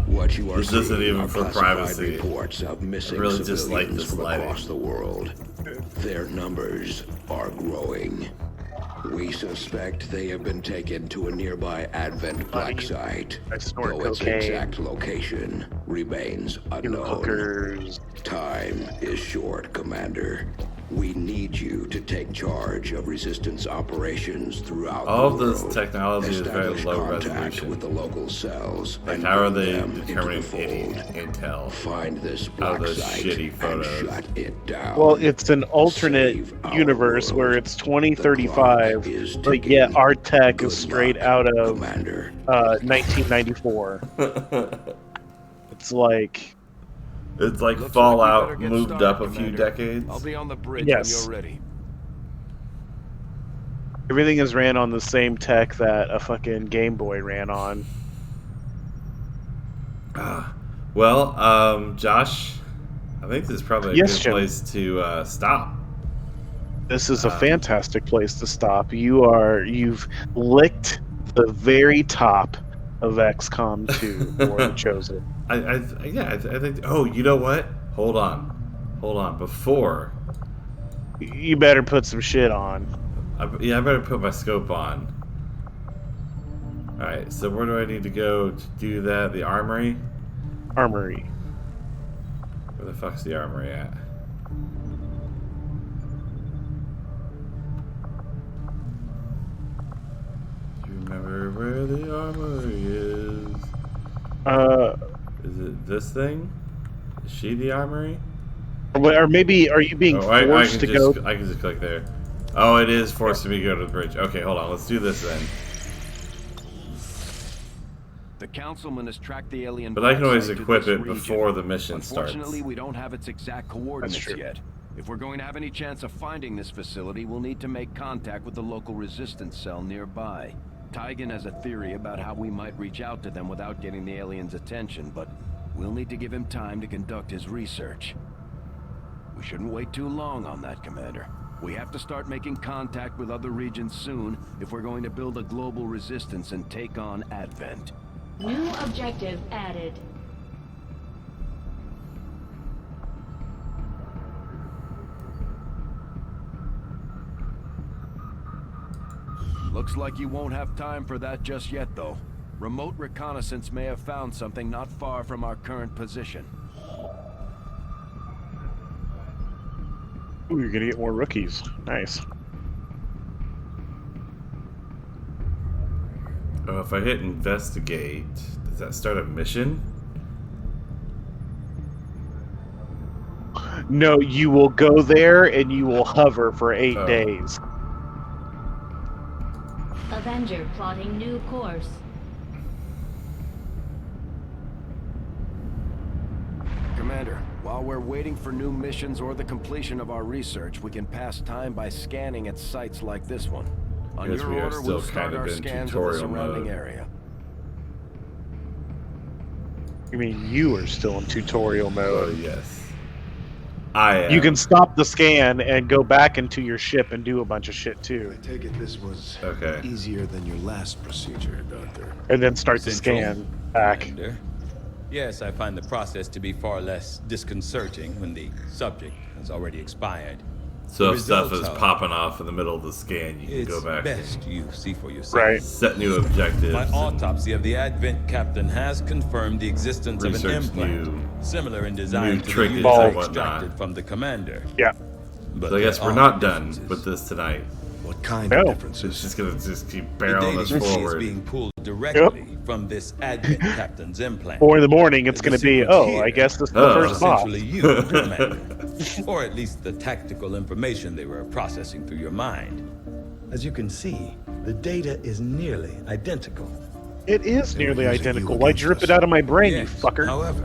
What you are This isn't seeing even are for classified privacy. reports of missing I really just like civilians this from lighting. across the world. Their numbers are growing. We suspect they have been taken to a nearby Advent black site, I snort though its cocaine. exact location remains unknown. Hookers. Time is short, Commander. We need you to take charge of resistance operations throughout All the of this world. technology is very Establish low contact resolution. with the local cells. Like, and how are bring they them into determining the any fold. intel Find this out black of those site shitty and photos? shut it down. Well, it's an alternate Save our universe world. where it's The 2035, clock is but yet ticking. our tech Good is straight luck, out of Commander. 1994. It's like, It's like Looks Fallout like we better get moved started, up a few Commander. decades. I'll be on the bridge Yes. when you're ready. everything is ran on the same tech that a fucking Game Boy ran on. Well, Josh, I think this is probably a Yes, good Jim. place to stop. This is a fantastic place to stop. You've licked the very top of XCOM 2 or The Chosen. I think. Oh, you know what? Hold on. Hold on, before. You better put some shit on. I better put my scope on. Alright, so where do I need to go to do that? The armory? Armory. Where the fuck's the armory at? Do you remember where the armory is? Is it this thing? Is she the armory? Or maybe, are you being forced to go? I can just click there. Oh, it is forcing me to go to the bridge. Okay, hold on. Let's do this then. The councilman has tracked the alien. But I can always backside to equip this it region. before the mission starts. Unfortunately, we don't have its exact coordinates yet. If we're going to have any chance of finding this facility, we'll need to make contact with the local resistance cell nearby. Tygan has a theory about how we might reach out to them without getting the aliens' attention, but we'll need to give him time to conduct his research. We shouldn't wait too long on that, Commander. We have to start making contact with other regions soon if we're going to build a global resistance and take on Advent. New objective added. Looks like you won't have time for that just yet, though. Remote reconnaissance may have found something not far from our current position. Ooh, you're gonna get more rookies. Nice. Oh, if I hit investigate, does that start a mission? No, you will go there and you will hover for 8 days. Avenger plotting new course. Commander, while we're waiting for new missions or the completion of our research, we can pass time by scanning at sites like this one. On Guess your we are order, still we'll start kind of our in scans of the tutorial surrounding mode. area. You mean you are still in tutorial mode? Oh, yes. I am. You can stop the scan and go back into your ship and do a bunch of shit too. I take it this was Okay. easier than your last procedure, Doctor. And then start the Central, scan back. Commander. Yes, I find the process to be far less disconcerting when the subject has already expired. So The if stuff results, is however, popping off in the middle of the scan, you can It's go back. best you see for yourself. Right. Set new objectives. My autopsy of the Advent captain has confirmed the existence of an Research implant, new- similar in design new to the triggers unit and extracted whatnot. from the commander. Yeah. But So I guess there we're are not done differences. with this tonight. What kind No. of It's differences? just gonna just keep The barreling data us you see is forward. being pulled directly from this Advent captain's implant. 4 in the morning, it's The going to be, sequence oh, here I guess this is the Oh. first boss. essentially you, Commander. Or at least the tactical information they were processing through your mind. As you can see, the data is nearly identical. It is They were nearly using you identical. Why'd against you rip us. it out of my brain, you Yes, fucker? however,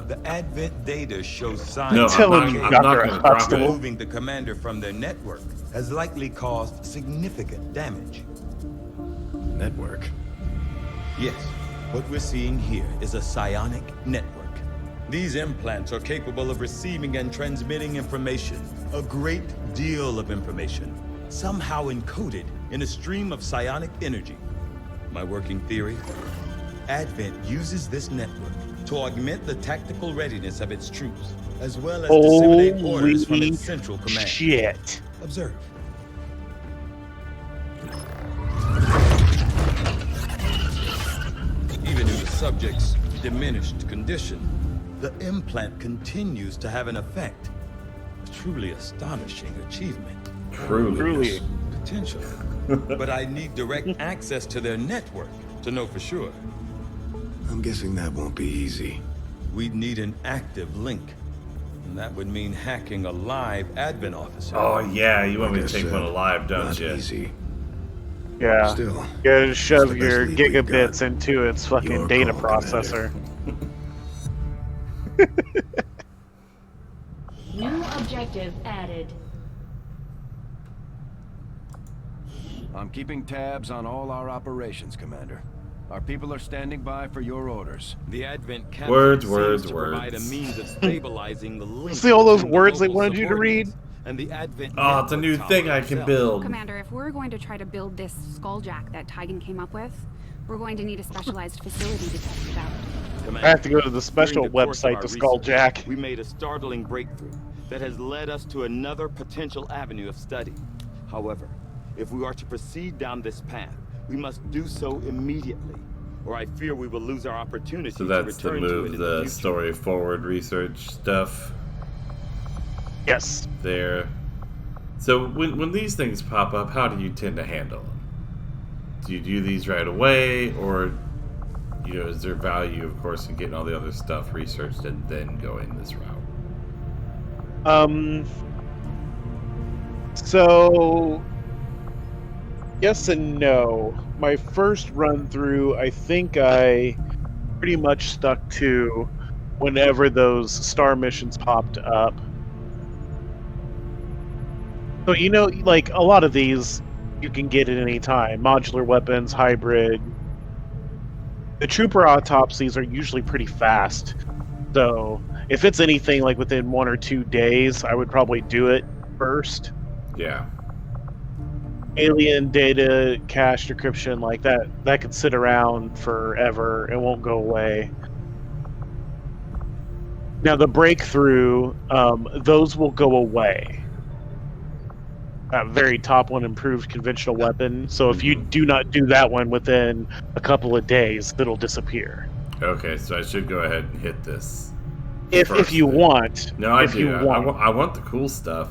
the Advent data shows signs No, of Tell him, I'm decay. not Dr. gonna drop Huxtable. it. Removing the commander from their network has likely caused significant damage. Network. Yes, what we're seeing here is a psionic network. These implants are capable of receiving and transmitting information, a great deal of information, somehow encoded in a stream of psionic energy. My working theory? Advent uses this network to augment the tactical readiness of its troops, as well as disseminate orders from Holy its central command. shit. Observe. Even in the subject's diminished condition, the implant continues to have an effect. A truly astonishing achievement. Truly. Potential. But I need direct access to their network to know for sure. I'm guessing that won't be easy. We'd need an active link. And that would mean hacking a live Advent officer. Oh yeah, you want me to Like I take said, one alive, don't not you? easy. Yeah. Still, You gotta shove the best your lead we've gigabits got. into its fucking Your data call, processor. New objective added. I'm keeping tabs on all our operations, Commander. Our people are standing by for your orders. The Advent captain Words, seems words, to provide a words. means of stabilizing the link. See all those between the words they local wanted you to read? subordinates and the Advent Oh, it's a new network thing tower I can itself. build. Commander, if we're going to try to build this skulljack that Tygan came up with, we're going to need a specialized facility to test it out. Commander, I have to go to the special during the course of website our to skull research, Jack. We made a startling breakthrough that has led us to another potential avenue of study. However, if we are to proceed down this path, we must do so immediately, or I fear we will lose our opportunity So to that's to return to it move in the future. story forward research stuff. Yes. There. So when these things pop up, how do you tend to handle them? Do you do these right away, or is there value, of course, in getting all the other stuff researched and then going this route? So yes and no. My first run through, I think I pretty much stuck to whenever those star missions popped up. So like a lot of these you can get at any time. Modular weapons, hybrid. The trooper autopsies are usually pretty fast. So if it's anything like within 1 or 2 days, I would probably do it first. Yeah. Alien data cache decryption, like that could sit around forever. It won't go away. Now the breakthrough, those will go away. That very top one, improved conventional weapon. So if you do not do that one within a couple of days, it'll disappear. Okay, so I should go ahead and hit this. If you want. No, I if do. You want. I want the cool stuff.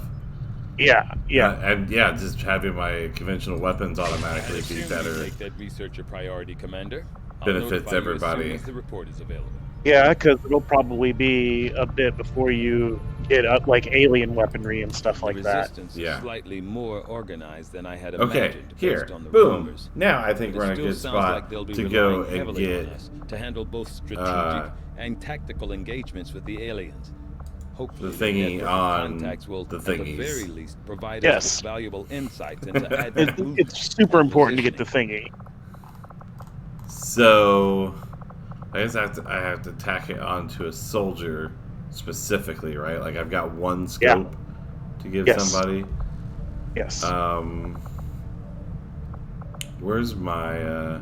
Yeah. And just having my conventional weapons automatically be better. Make that research a priority, Commander. Benefits everybody. As the report is available. Yeah, because it'll probably be a bit before you get up like alien weaponry and stuff like that. Resistance is slightly more organized than I had Okay, imagined. here, based on the boom. rumors. Now I think But we're it in a still good sounds spot like they'll be to relying go and heavily get on us to handle both strategic and tactical engagements with the aliens. Hopefully, the thingy network on contacts will, the at the thingies. very least, provide us with valuable insights into advent It's super important to get the thingy. So I guess I have to tack it onto a soldier specifically, right? Like I've got one scope to give somebody. Yes. Where's my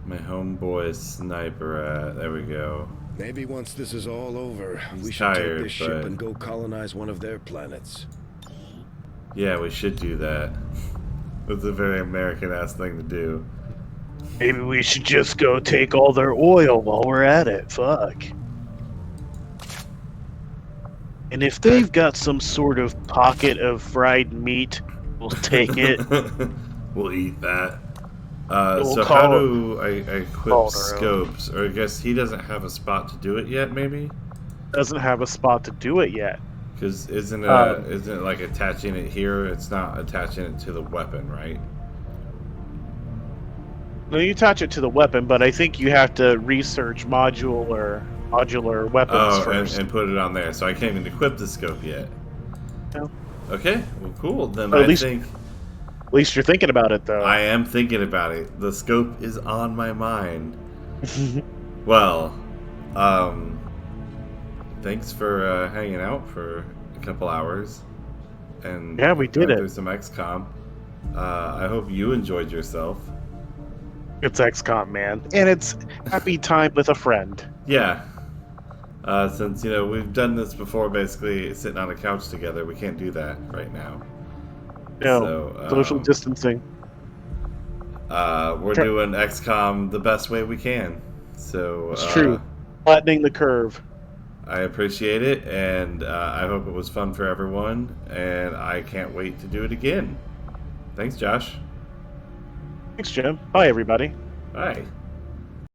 my homeboy sniper at? There we go. Maybe once this is all over, we should tired, take this ship but- and go colonize one of their planets. Yeah, we should do that. That's a very American-ass thing to do. Maybe we should just go take all their oil while we're at it. Fuck. And if they've got some sort of pocket of fried meat, we'll take it. We'll eat that. We'll so call how it- do I equip call it our own. scopes? Or I guess he doesn't have a spot to do it yet, maybe? Doesn't have a spot to do it yet. Because isn't it like attaching it here? It's not attaching it to the weapon, right? No, you attach it to the weapon, but I think you have to research modular weapons first. and put it on there. So I can't even equip the scope yet. No. Okay, well, cool. Then At I least- think At least you're thinking about it, though. I am thinking about it. The scope is on my mind. Well, thanks for hanging out for a couple hours. And Yeah, we did going it. through some XCOM. I hope you enjoyed yourself. It's XCOM, man. And it's happy time with a friend. Yeah. Since, we've done this before, basically sitting on a couch together, we can't do that right now. No, So, social distancing. We're doing XCOM the best way we can. So It's true. Flattening the curve. I appreciate it, and I hope it was fun for everyone, and I can't wait to do it again. Thanks, Josh. Thanks, Jim. Bye, everybody. Bye.